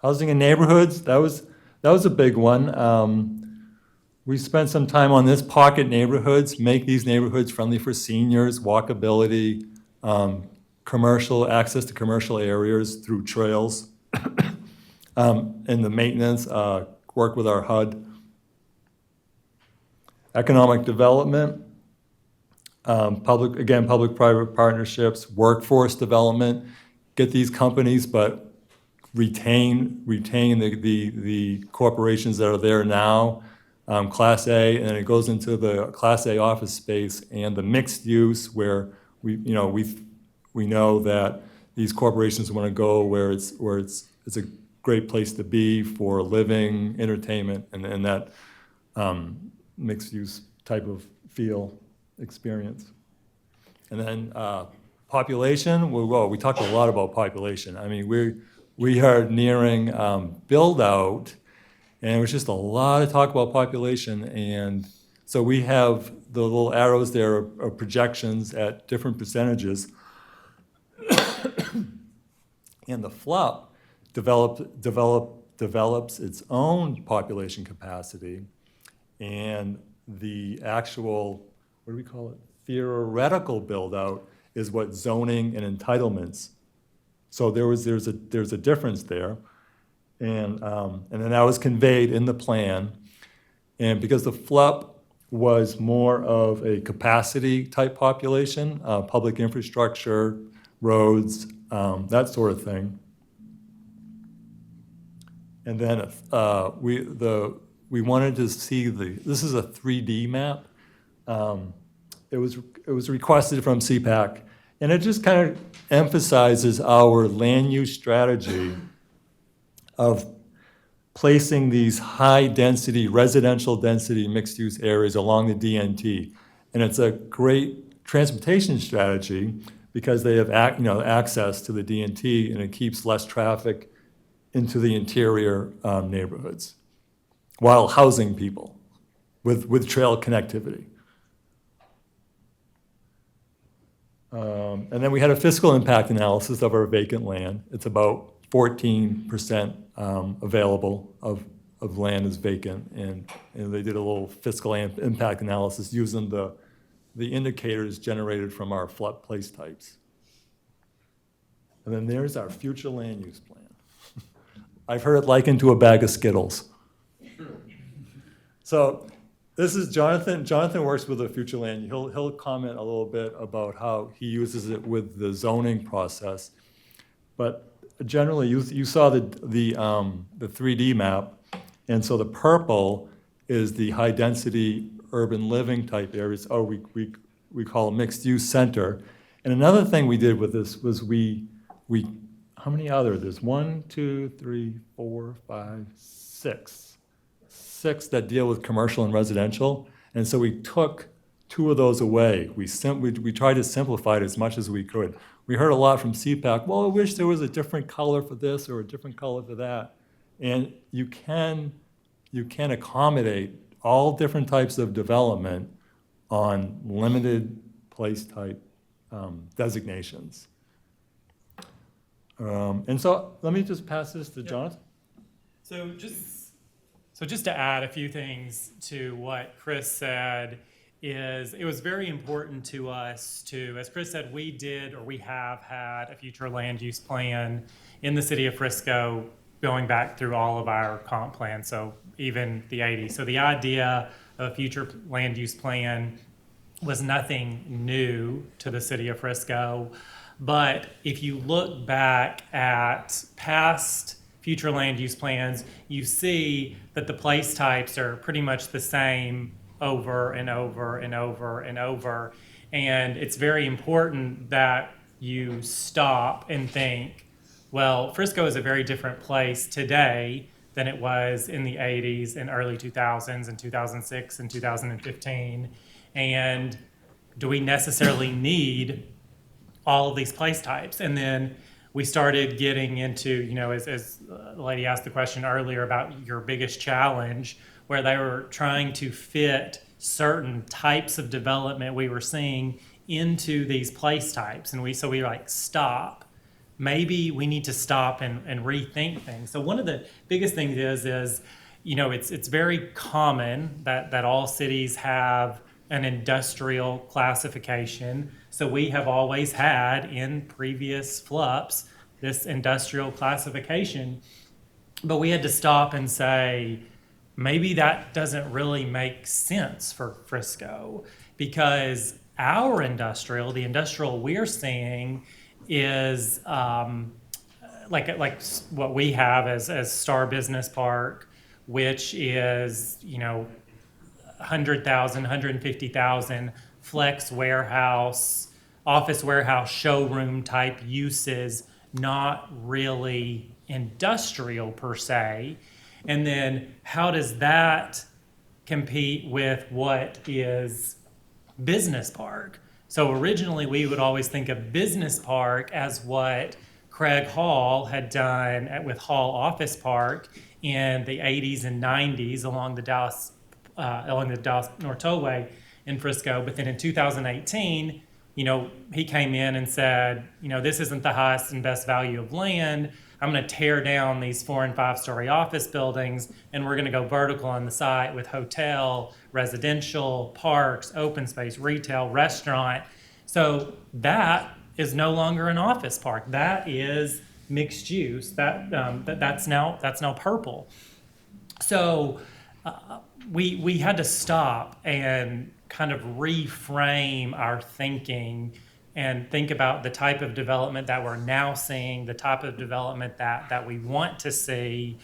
Housing in neighborhoods, that was a big one. We spent some time on this, pocket neighborhoods, make these neighborhoods friendly for seniors, walkability, commercial access to commercial areas through trails, and the maintenance, work with our HUD. Economic development, public-private partnerships, workforce development, get these companies, but retain the corporations that are there now, Class A, and then it goes into the Class A office space and the mixed use where we know that these corporations want to go where it's a great place to be for living, entertainment, and that mixed use type of feel experience. And then population, well, we talked a lot about population. I mean, we are nearing build out, and it was just a lot of talk about population. And so we have the little arrows there of projections at different percentages. And the FLUP develops its own population capacity, and the actual, what do we call it, theoretical build-out is what zoning and entitlements. So there's a difference there, and then that was conveyed in the plan, and because the FLUP was more of a capacity type population, public infrastructure, roads, that sort of thing. And then we wanted to see this is a 3D map. It was requested from CPAC, and it just kind of emphasizes our land use strategy of placing these high density, residential density, mixed use areas along the DNT. And it's a great transportation strategy because they have access to the DNT, and it keeps less traffic into the interior neighborhoods while housing people with trail connectivity. And then we had a fiscal impact analysis of our vacant land. It's about 14% available of land is vacant, and they did a little fiscal impact analysis using the indicators generated from our flood place types. And then there's our future land use plan. I've heard it likened to a bag of Skittles. So this is Jonathan. Jonathan works with the future land. He'll comment a little bit about how he uses it with the zoning process. But generally, you saw the 3D map, and so the purple is the high density urban living type areas. Oh, we call it mixed use center. And another thing we did with this was we how many are there? There's 1, 2, 3, 4, 5, 6. 6 that deal with commercial and residential. And so we took 2 of those away. We tried to simplify it as much as we could. We heard a lot from CPAC, well, I wish there was a different color for this or a different color for that. And you can accommodate all different types of development on limited place type designations. And so let me just pass this to Jonathan. So just to add a few things to what Chris said, is it was very important to us to, as Chris said, we have had a future land use plan in the city of Frisco going back through all of our comp plans, so even the 80s. So the idea of a future land use plan was nothing new to the city of Frisco. But if you look back at past future land use plans, you see that the place types are pretty much the same over and over and over and over. And it's very important that you stop and think, well, Frisco is a very different place today than it was in the 80s and early 2000s and 2006 and 2015. And do we necessarily need all of these place types? And then we started getting into, as the lady asked the question earlier about your biggest challenge, where they were trying to fit certain types of development we were seeing into these place types. And we stop. Maybe we need to stop and rethink things. So one of the biggest things is it's very common that all cities have an industrial classification. So we have always had in previous FLUPs this industrial classification, but we had to stop and say, maybe that doesn't really make sense for Frisco, because our industrial, the industrial we're seeing, is like what we have as Star Business Park, which is 100,000, 150,000 flex warehouse, office warehouse, showroom type uses, not really industrial per se. And then how does that compete with what is business park? So originally we would always think of business park as what Craig Hall had done with Hall Office Park in the 80s and 90s along the Dallas North Tollway in Frisco. But then in 2018, he came in and said, this isn't the highest and best value of land. I'm going to tear down these 4 and 5 story office buildings, and we're going to go vertical on the site with hotel, residential, parks, open space, retail, restaurant. So that is no longer an office park. That is mixed use. That's now purple. So we had to stop and kind of reframe our thinking and think about the type of development that we're now seeing, the type of development that we want to see.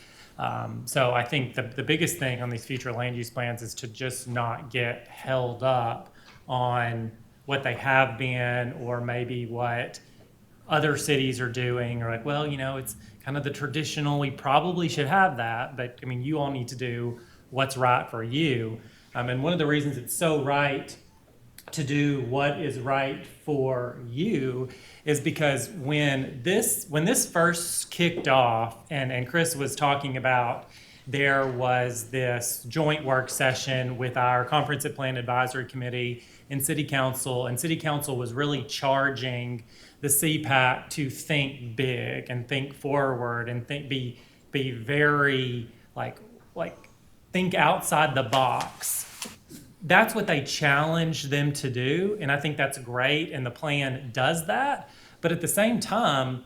So I think the biggest thing on these future land use plans is to just not get held up on what they have been, or maybe what other cities are doing, or like, well, it's kind of the traditional, we probably should have that, but you all need to do what's right for you. And one of the reasons it's so right to do what is right for you is because when this first kicked off, and Chris was talking about, there was this joint work session with our Comprehensive Plan Advisory Committee and City Council, and City Council was really charging the CPAC to think big and think forward and be very like think outside the box. That's what they challenged them to do, and I think that's great, and the plan does that. But at the same time,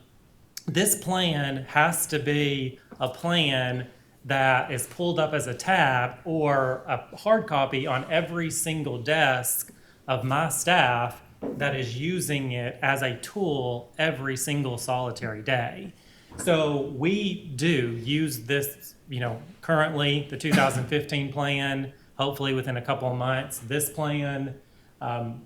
this plan has to be a plan that is pulled up as a tab or a hard copy on every single desk of my staff that is using it as a tool every single solitary day. So we do use this, currently the 2015 plan, hopefully within a couple of months, this plan,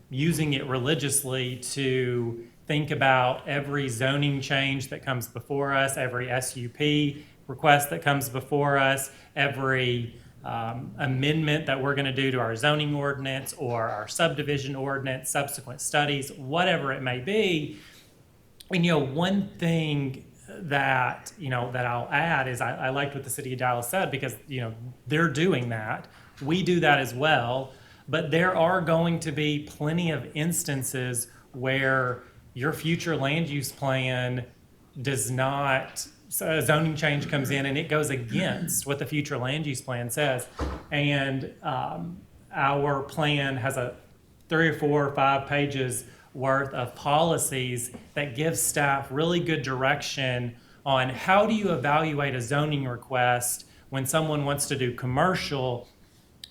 using it religiously to think about every zoning change that comes before us, every SUP request that comes before us, every amendment that we're going to do to our zoning ordinance or our subdivision ordinance, subsequent studies, whatever it may be. And one thing that I'll add is I liked what the city of Dallas said, because they're doing that. We do that as well, but there are going to be plenty of instances where your future land use plan does not, so a zoning change comes in and it goes against what the future land use plan says. And our plan has 3 or 4 or 5 pages worth of policies that give staff really good direction on how do you evaluate a zoning request when someone wants to do commercial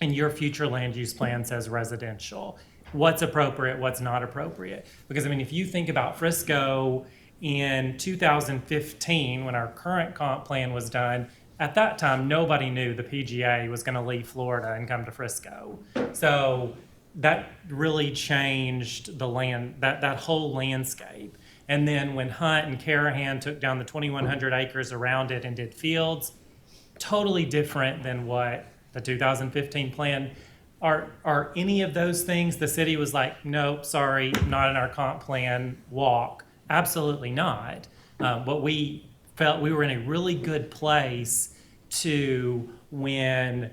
and your future land use plan says residential. What's appropriate, what's not appropriate? Because if you think about Frisco in 2015, when our current comp plan was done, at that time, nobody knew the PGA was going to leave Florida and come to Frisco. So that really changed the land, that whole landscape. And then when Hunt and Carahan took down the 2,100 acres around it and did fields, totally different than what the 2015 plan. Are any of those things the city was like, nope, sorry, not in our comp plan, walk? Absolutely not. But we felt we were in a really good place to when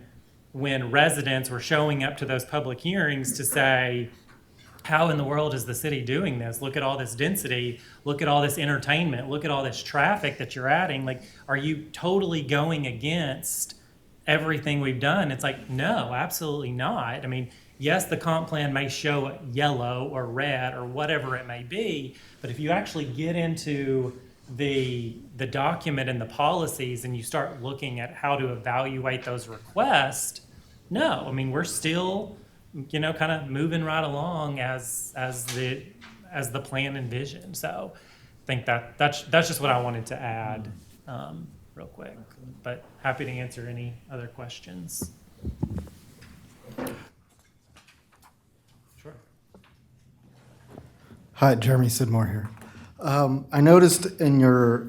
residents were showing up to those public hearings to say, how in the world is the city doing this? Look at all this density, look at all this entertainment, look at all this traffic that you're adding. Like, are you totally going against everything we've done? It's like, no, absolutely not. yes, the comp plan may show it yellow or red or whatever it may be, but if you actually get into the document and the policies and you start looking at how to evaluate those requests, no, I mean, we're still, kind of moving right along as the plan envisioned. So I think that's just what I wanted to add real quick, but happy to answer any other questions. Sure. Hi, Jeremy Sidmore here. I noticed in your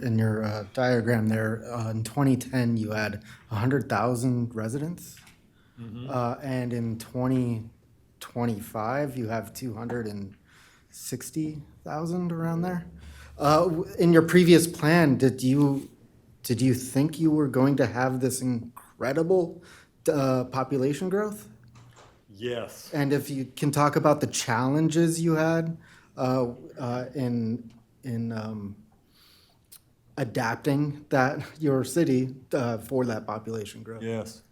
diagram there, in 2010, you had 100,000 residents. And in 2025, you have 260,000 around there. In your previous plan, did you think you were going to have this incredible population growth? Yes. And if you can talk about the challenges you had in adapting your city for that population growth. Yes.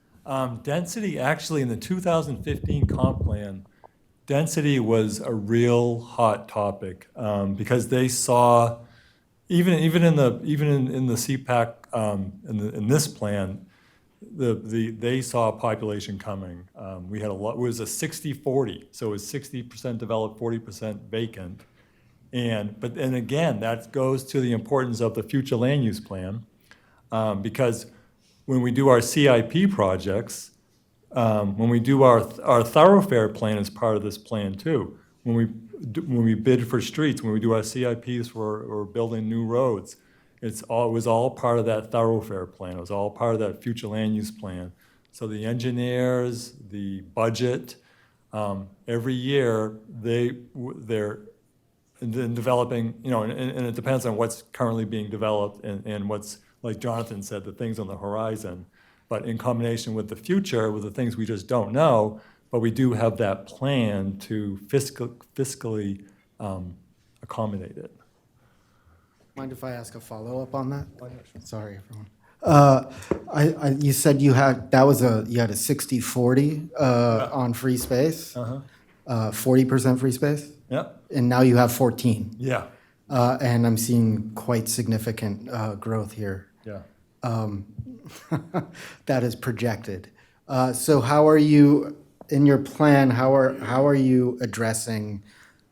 Density, actually, in the 2015 comp plan, density was a real hot topic because they saw, even in the CPAC in this plan, they saw population coming. We had a lot. It was a 60-40, so it was 60% developed, 40% vacant. But then again, that goes to the importance of the future land use plan, because when we do our CIP projects, when we do our thoroughfare plan as part of this plan too, when we bid for streets, when we do our CIPs for building new roads, it was all part of that thoroughfare plan. It was all part of that future land use plan. So the engineers, the budget, every year they're developing, and it depends on what's currently being developed and what's, like Jonathan said, the things on the horizon. But in combination with the future, with the things we just don't know, but we do have that plan to fiscally accommodate it. Mind if I ask a follow-up on that? Sorry, everyone. You said you had a 60-40 on free space, 40% free space, Yep. and now you have 14. Yeah. And I'm seeing quite significant growth here. Yeah. That is projected. So how are you, in your plan, how are you addressing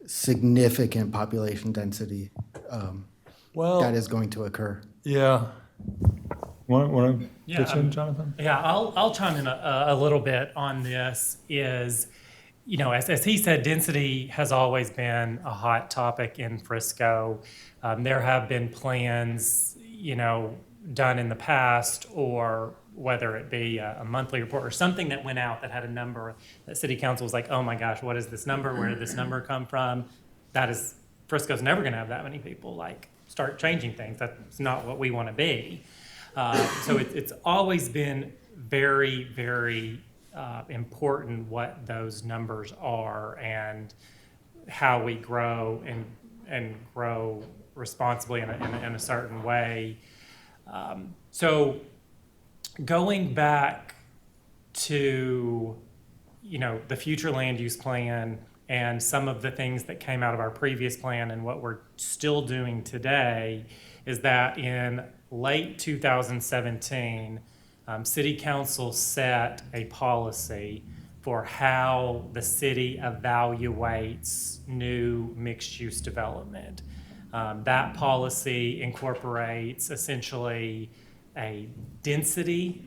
significant population density that is going to occur? Yeah. Want to Yeah, pitch in, Jonathan? Yeah, I'll chime in a little bit on this. As he said, density has always been a hot topic in Frisco. There have been plans, done in the past, or whether it be a monthly report or something that went out that had a number that city council was like, oh my gosh, what is this number? Where did this number come from? Frisco's never going to have that many people. Start changing things. That's not what we want to be. So it's always been very, very important what those numbers are and how we grow and grow responsibly in a certain way. So going back to, the future land use plan and some of the things that came out of our previous plan and what we're still doing today is that in late 2017, City Council set a policy for how the city evaluates new mixed-use development. That policy incorporates essentially a density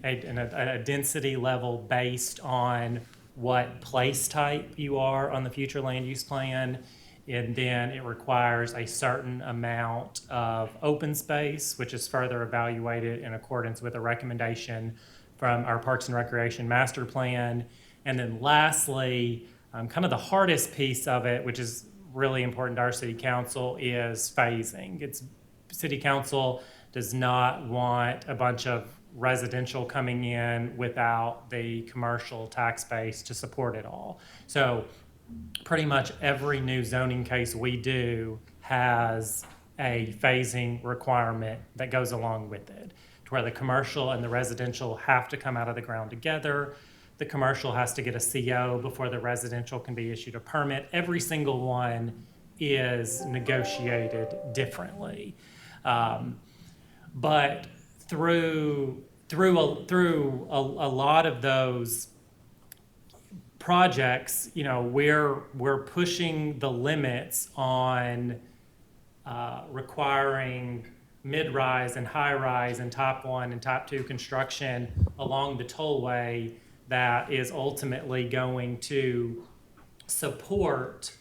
level based on what place type you are on the future land use plan. And then it requires a certain amount of open space, which is further evaluated in accordance with a recommendation from our Parks and Recreation Master Plan. And then lastly, kind of the hardest piece of it, which is really important to our city council, is phasing. City council does not want a bunch of residential coming in without the commercial tax base to support it all. So pretty much every new zoning case we do has a phasing requirement that goes along with it, to where the commercial and the residential have to come out of the ground together. the commercial has to get a CO before the residential can be issued a permit. Every single one is negotiated differently. But through a lot of those projects, you know, we're pushing the limits on requiring mid-rise and high-rise and top 1 and top 2 construction along the tollway that is ultimately going to support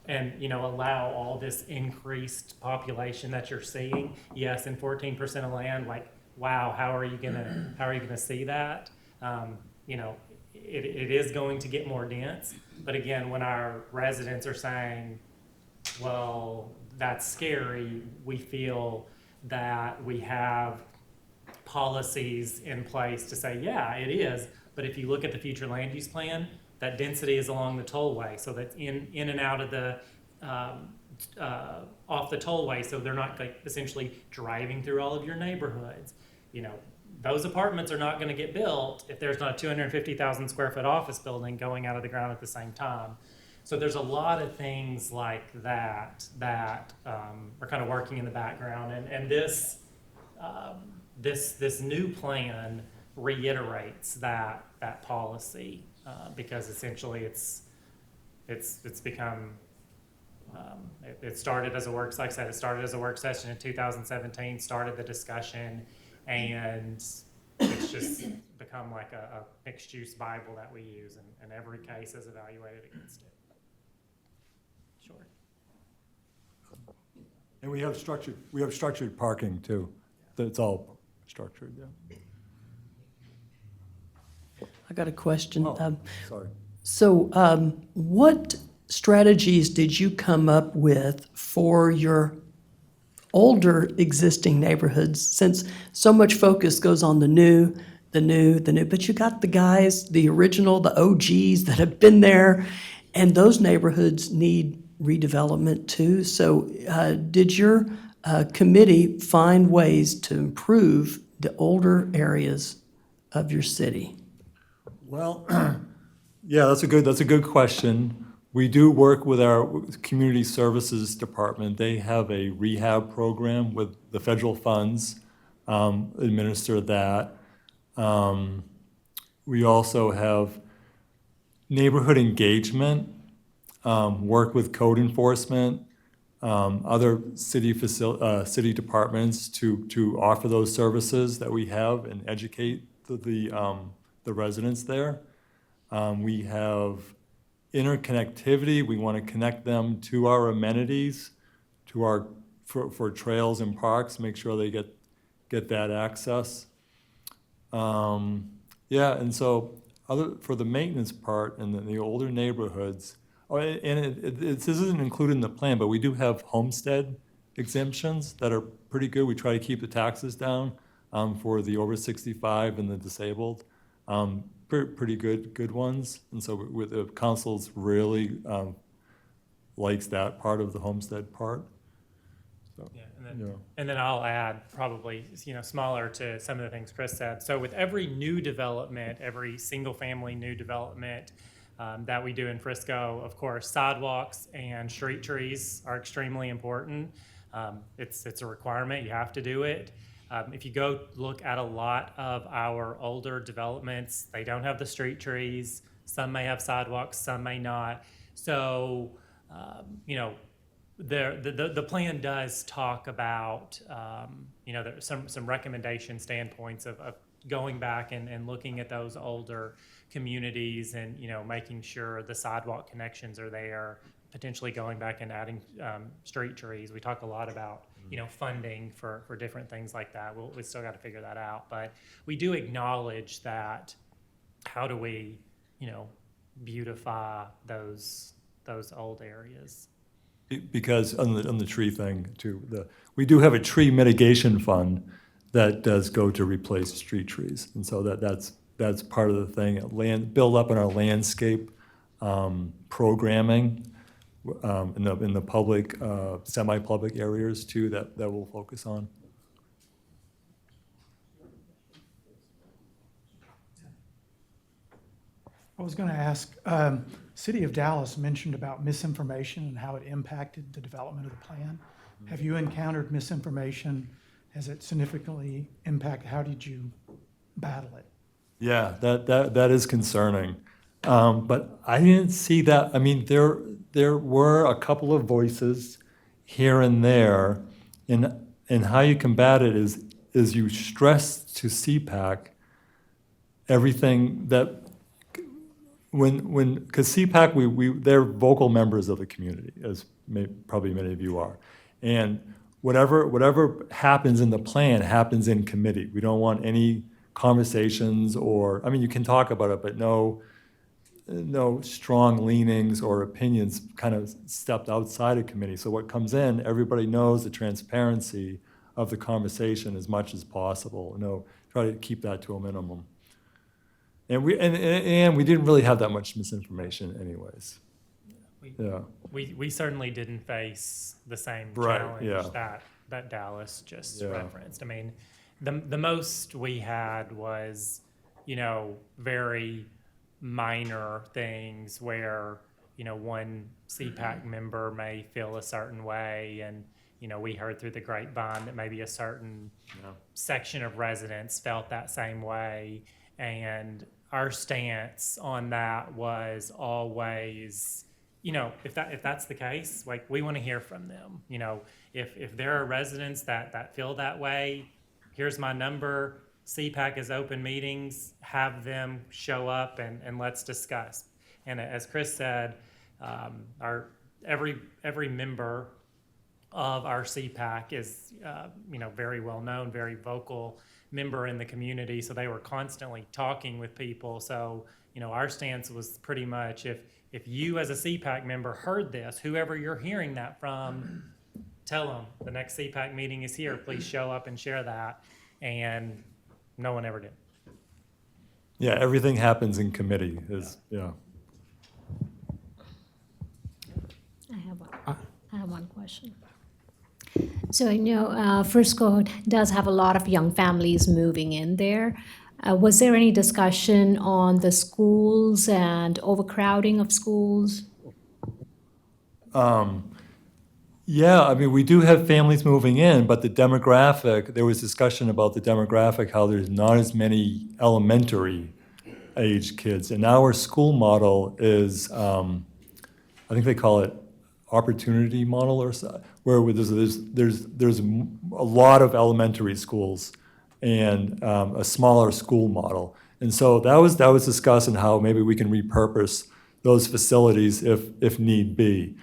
and, you know, allow all this increased population that you're seeing. Yes, and 14% of land, like, wow, how are you gonna see that? You know, it is going to get more dense. But again, when our residents are saying, well, that's scary, we feel that we have policies in place to say, yeah, it is. But if you look at the future land use plan, that density is along the tollway, so that's in and out of the off the tollway, so they're not like essentially driving through all of your neighborhoods. You know, those apartments are not going to get built if there's not a 250,000 square foot office building going out of the ground at the same time. So there's a lot of things like that that are kind of working in the background, and this new plan reiterates that policy because essentially it's become it started as a work, like I said, it started as a work session in 2017, started the discussion, and it's just become like a mixed use Bible that we use, and every case is evaluated against it. Sure. And we have structured parking too. That's all structured, yeah. I got a question. Oh, sorry. So what strategies did you come up with for your older existing neighborhoods, since so much focus goes on the new, but you got the guys, the original, the OGs that have been there, and those neighborhoods need redevelopment too. So did your committee find ways to improve the older areas of your city? Well, yeah, that's a good question. We do work with our community services department. They have a rehab program with the federal funds, administer that. We also have neighborhood engagement, work with code enforcement, other city departments to offer those services that we have and educate the residents there. We have interconnectivity. We want to connect them to our amenities, to our for trails and parks, make sure they get that access. Yeah, and so for the maintenance part and the older neighborhoods, this isn't included in the plan, but we do have homestead exemptions that are pretty good. We try to keep the taxes down for the over 65 and the disabled. Pretty good ones, and so with the council's really likes that part of the homestead part. So, yeah, and then I'll add probably, you know, smaller to some of the things Chris said. So with every new development, every single family new development that we do in Frisco, of course, sidewalks and street trees are extremely important. It's a requirement. You have to do it. If you go look at a lot of our older developments, they don't have the street trees. Some may have sidewalks, some may not. So, you know, the plan does talk about, you know, there's some recommendation standpoints of going back and looking at those older communities and, you know, making sure the sidewalk connections are there, potentially going back and adding street trees. We talk a lot about, you know, funding for different things like that. We still got to figure that out, but we do acknowledge that. How do we, you know, beautify those old areas? Because on the tree thing too, we do have a tree mitigation fund that does go to replace street trees, and so that's part of the thing. Build up in our landscape programming. In the public, semi-public areas too, that we'll focus on. I was going to ask, City of Dallas mentioned about misinformation and how it impacted the development of the plan. Have you encountered misinformation? Has it significantly impacted? How did you battle it? Yeah, that is concerning. But I didn't see that. I mean, there were a couple of voices here and there, and how you combat it is you stress to CPAC everything that because CPAC, they're vocal members of the community, as probably many of you are. And whatever happens in the plan happens in committee. We don't want any conversations I mean, you can talk about it, but no strong leanings or opinions kind of stepped outside of committee. So what comes in, everybody knows the transparency of the conversation as much as possible. Try to keep that to a minimum. And we didn't really have that much misinformation anyways. We certainly didn't face the same Right, challenge yeah. that Dallas just Yeah. referenced. I mean, the most we had was, very minor things where, one CPAC member may feel a certain way, and, we heard through the grapevine that maybe a certain section of residents felt that same way. And our stance on that was always, if that's the case, like, we want to hear from them. If there are residents that feel that way, here's my number. CPAC is open meetings. Have them show up and let's discuss. And as Chris said, every member of our CPAC is very well known, very vocal member in the community. So they were constantly talking with people. So our stance was pretty much if you as a CPAC member heard this, whoever you're hearing that from, tell them the next CPAC meeting is here. Please show up and share that. And no one ever did. Yeah, everything happens in committee. I have one question. So I know Frisco does have a lot of young families moving in there. Was there any discussion on the schools and overcrowding of schools? Yeah, I mean, we do have families moving in, but there was discussion about the demographic, how there's not as many elementary age kids. And our school model is, I think they call it opportunity model or so, where there's a lot of elementary schools and a smaller school model. And so that was discussed and how maybe we can repurpose those facilities if need be.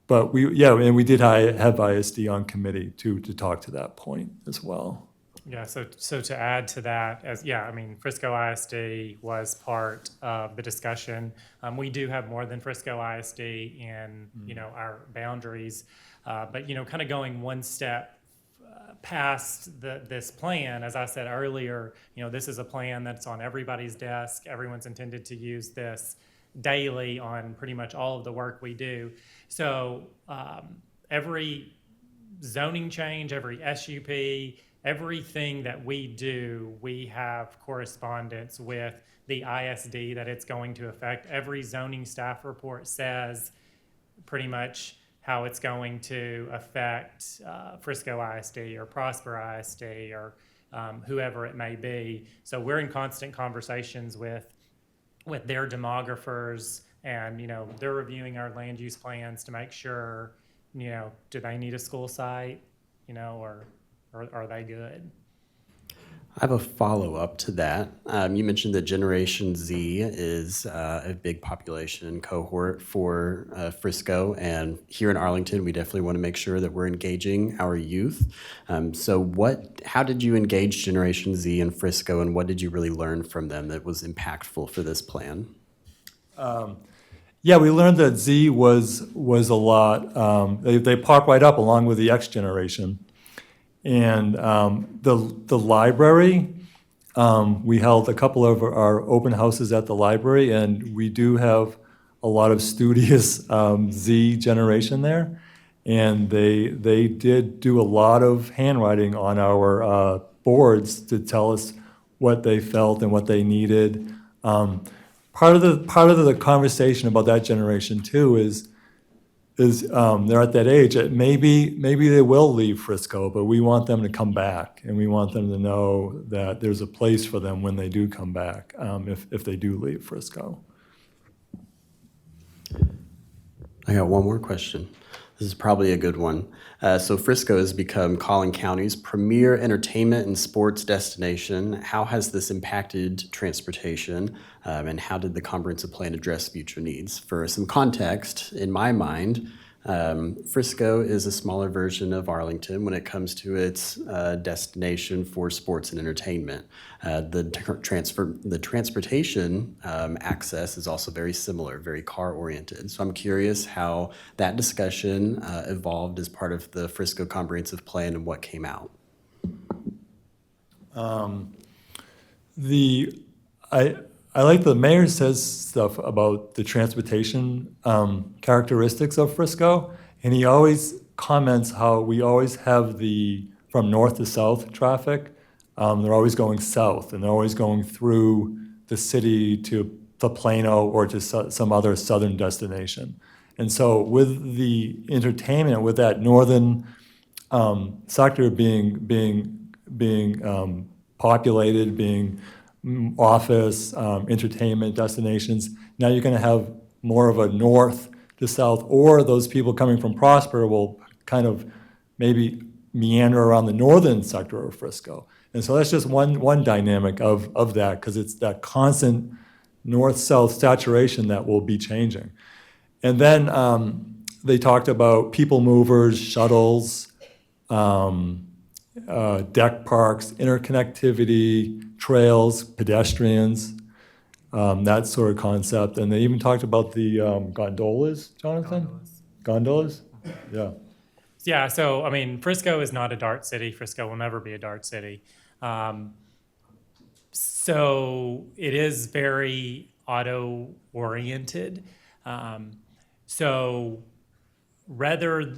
But we did have ISD on committee to talk to that point as well. Yeah, so to add to that, Frisco ISD was part of the discussion. We do have more than Frisco ISD in, our boundaries. But, kind of going one step past this plan, as I said earlier, this is a plan that's on everybody's desk. Everyone's intended to use this daily on pretty much all of the work we do. So every zoning change, every SUP, everything that we do, we have correspondence with the ISD that it's going to affect. Every zoning staff report says pretty much how it's going to affect Frisco ISD or Prosper ISD or whoever it may be. So we're in constant conversations with their demographers, and they're reviewing our land use plans to make sure, do they need a school site, or are they good? I have a follow-up to that. You mentioned that Generation Z is a big population cohort for Frisco, and here in Arlington, we definitely want to make sure that we're engaging our youth. How did you engage Generation Z in Frisco, and what did you really learn from them that was impactful for this plan? We learned that Z was a lot. They pop right up along with the X generation. And the library, we held a couple of our open houses at the library, and we do have a lot of studious Z generation there. And they did do a lot of handwriting on our boards to tell us what they felt and what they needed. Part of the conversation about that generation too is they're at that age that maybe they will leave Frisco, but we want them to come back, and we want them to know that there's a place for them when they do come back, if they do leave Frisco. I got one more question. This is probably a good one. So Frisco has become Collin County's premier entertainment and sports destination. How has this impacted transportation, and how did the comprehensive plan address future needs? For some context, in my mind, Frisco is a smaller version of Arlington when it comes to its destination for sports and entertainment. The transportation access is also very similar, very car-oriented. So I'm curious how that discussion evolved as part of the Frisco Comprehensive Plan and what came out. I like the mayor says stuff about the transportation characteristics of Frisco, and he always comments how we always have the from north to south traffic. They're always going south, and they're always going through the city to Plano or to some other southern destination. And so with the entertainment, with that northern sector being populated, being office, entertainment destinations, now you're going to have more of a north to south, or those people coming from Prosper will kind of maybe meander around the northern sector of Frisco. And so that's just one dynamic of that, because it's that constant north-south saturation that will be changing. And then they talked about people movers, shuttles, deck parks, interconnectivity, trails, pedestrians, that sort of concept. And they even talked about the gondolas, Jonathan? Gondolas? Yeah. Yeah, so I mean, Frisco is not a DART city. Frisco will never be a DART city. So it is very auto-oriented. So rather,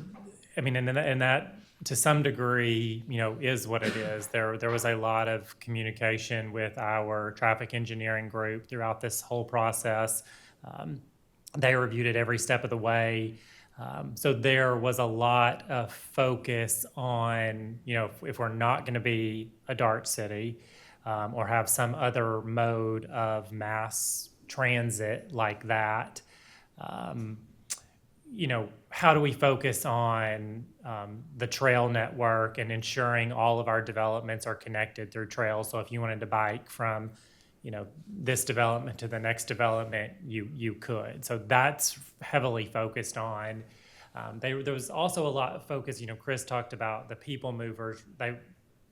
I mean, and that to some degree, you know, is what it is. There was a lot of communication with our traffic engineering group throughout this whole process. They reviewed it every step of the way. So there was a lot of focus on, you know, if we're not going to be a DART city or have some other mode of mass transit like that, you know, how do we focus on the trail network and ensuring all of our developments are connected through trails? So if you wanted to bike from, you know, this development to the next development, you could. So that's heavily focused on. There was also a lot of focus, you know, Chris talked about the people movers.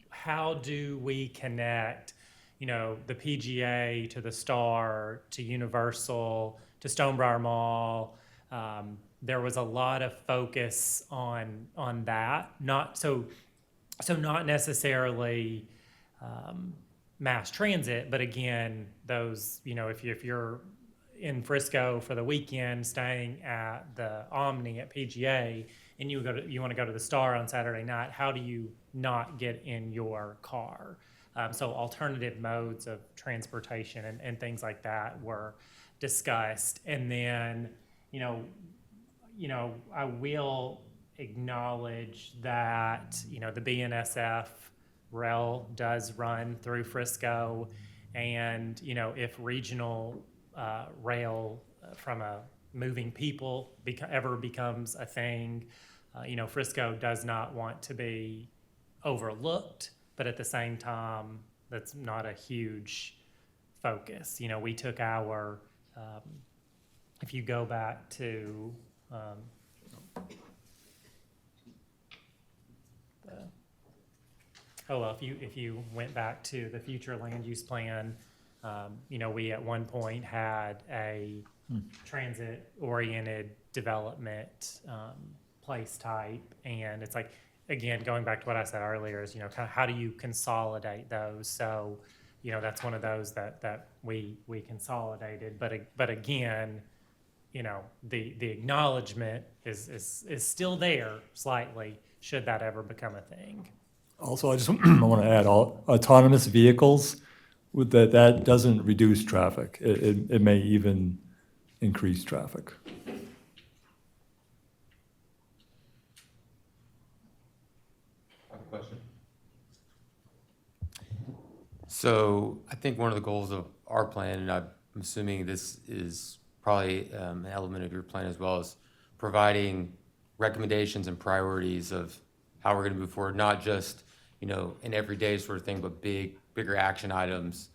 How do we connect, you know, the PGA to the Star, to Universal, to Stonebriar Mall? There was a lot of focus on that. Not necessarily mass transit, but again, those, you know, if you're in Frisco for the weekend, staying at the Omni at PGA, and you want to go to the Star on Saturday night, how do you not get in your car? So alternative modes of transportation and things like that were discussed. And then, you know, I will acknowledge that, you know, the BNSF rail does run through Frisco, and, you know, if regional rail from a moving people ever becomes a thing, you know, Frisco does not want to be overlooked, but at the same time, that's not a huge focus. You know, we took our, if you go back to, if you went back to the future land use plan, you know, we at one point had a transit-oriented development place type, and it's like, again, going back to what I said earlier, is, you know, kind of how do you consolidate those? So, you know, that's one of those that we consolidated, but again, you know, the acknowledgement is still there slightly, should that ever become a thing. Also, I want to add, all autonomous vehicles that doesn't reduce traffic. It may even increase traffic. So I think one of the goals of our plan, and I'm assuming this is probably an element of your plan as well, is providing recommendations and priorities of how we're going to move forward, not just, an everyday sort of thing, but bigger action items,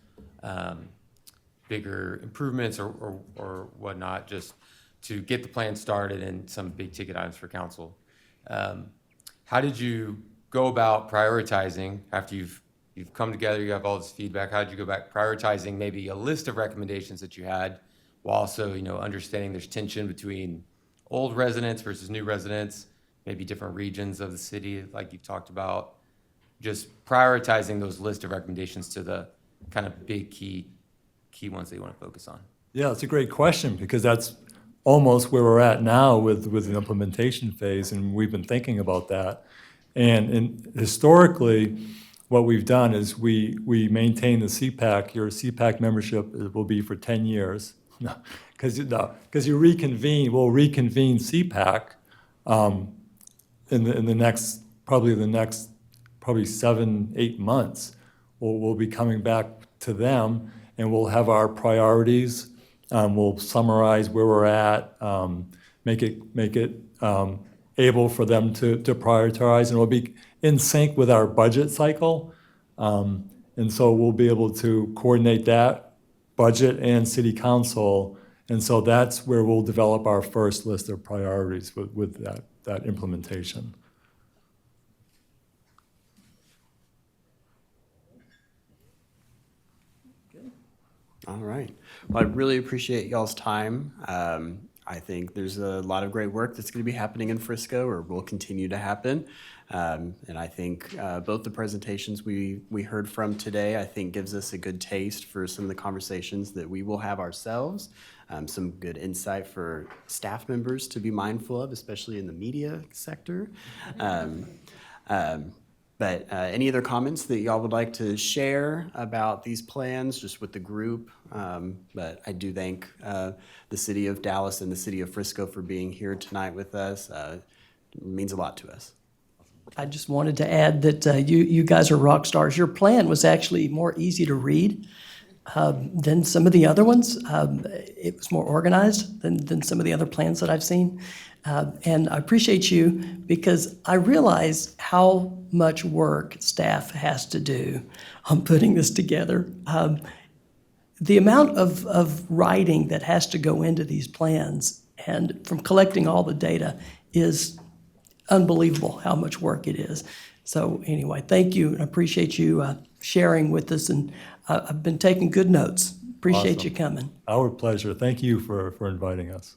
bigger improvements or whatnot, just to get the plan started and some big ticket items for council. How did you go about prioritizing after you've come together, you have all this feedback? How did you go back prioritizing maybe a list of recommendations that you had, while also, understanding there's tension between old residents versus new residents, maybe different regions of the city, like you talked about, just prioritizing those list of recommendations to the kind of big key ones that you want to focus on? Yeah, it's a great question, because that's almost where we're at now with the implementation phase, and we've been thinking about that. And historically, what we've done is we maintain the CPAC. Your CPAC membership will be for 10 years. Because you reconvene, we'll reconvene CPAC in the next 7-8 months. We'll be coming back to them, and we'll have our priorities. We'll summarize where we're at, make it able for them to prioritize, and we'll be in sync with our budget cycle. And so we'll be able to coordinate that budget and city council. And so that's where we'll develop our first list of priorities with that implementation. All right. Well, I really appreciate y'all's time. I think there's a lot of great work that's going to be happening in Frisco, or will continue to happen. And I think both the presentations we heard from today, I think gives us a good taste for some of the conversations that we will have ourselves. Some good insight for staff members to be mindful of, especially in the media sector. But any other comments that y'all would like to share about these plans, just with the group? But I do thank the City of Dallas and the City of Frisco for being here tonight with us. It means a lot to us. I just wanted to add that you guys are rock stars. Your plan was actually more easy to read than some of the other ones. It was more organized than some of the other plans that I've seen. And I appreciate you, because I realize how much work staff has to do on putting this together. The amount of writing that has to go into these plans, and from collecting all the data, is unbelievable how much work it is. So anyway, thank you, and I appreciate you sharing with us, and I've been taking good notes. Appreciate Awesome. you coming. Our pleasure. Thank you for inviting us.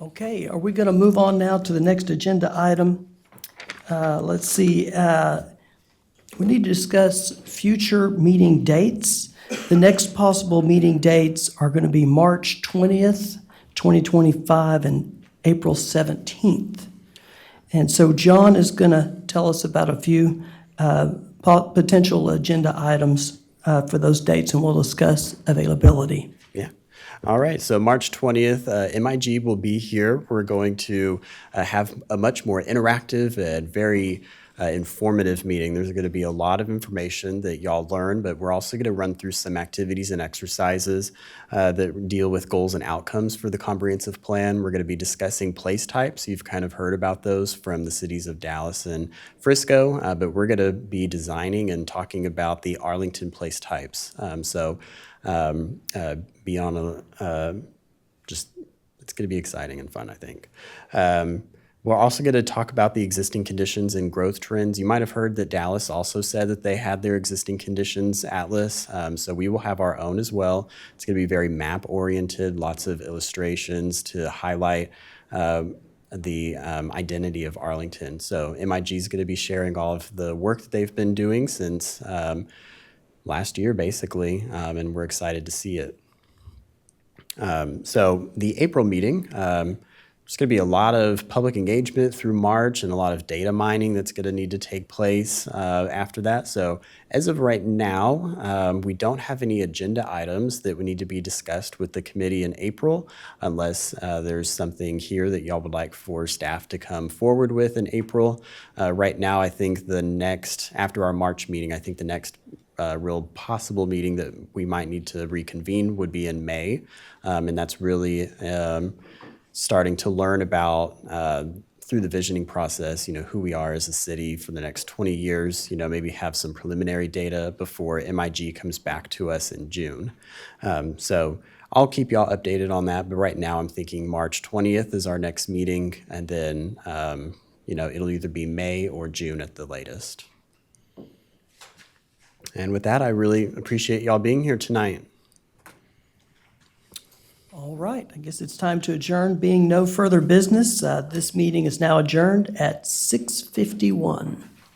Okay, are we going to move on now to the next agenda item? Let's see. We need to discuss future meeting dates. The next possible meeting dates are going to be March 20th, 2025, and April 17th. And so John is going to tell us about a few potential agenda items for those dates, and we'll discuss availability. Yeah. All right. So March 20th, MIG will be here. We're going to have a much more interactive and very informative meeting. There's going to be a lot of information that y'all learn, but we're also going to run through some activities and exercises that deal with goals and outcomes for the comprehensive plan. We're going to be discussing place types. You've kind of heard about those from the cities of Dallas and Frisco, but we're going to be designing and talking about the Arlington place types. Be on it's going to be exciting and fun, I think. We're also going to talk about the existing conditions and growth trends. You might have heard that Dallas also said that they had their existing conditions atlas, so we will have our own as well. It's going to be very map-oriented, lots of illustrations to highlight the identity of Arlington. So MIG is going to be sharing all of the work that they've been doing since last year, basically, and we're excited to see it. So the April meeting, there's going to be a lot of public engagement through March and a lot of data mining that's going to need to take place after that. So as of right now, we don't have any agenda items that would need to be discussed with the committee in April, unless there's something here that y'all would like for staff to come forward with in April. Right now, I think after our March meeting, I think the next real possible meeting that we might need to reconvene would be in May. And that's really starting to learn about through the visioning process, who we are as a city for the next 20 years, maybe have some preliminary data before MIG comes back to us in June. So I'll keep y'all updated on that. But right now I'm thinking March 20th is our next meeting. And then, it'll either be May or June at the latest. And with that, I really appreciate y'all being here tonight. All right, I guess it's time to adjourn. Being no further business, this meeting is now adjourned at 6:51.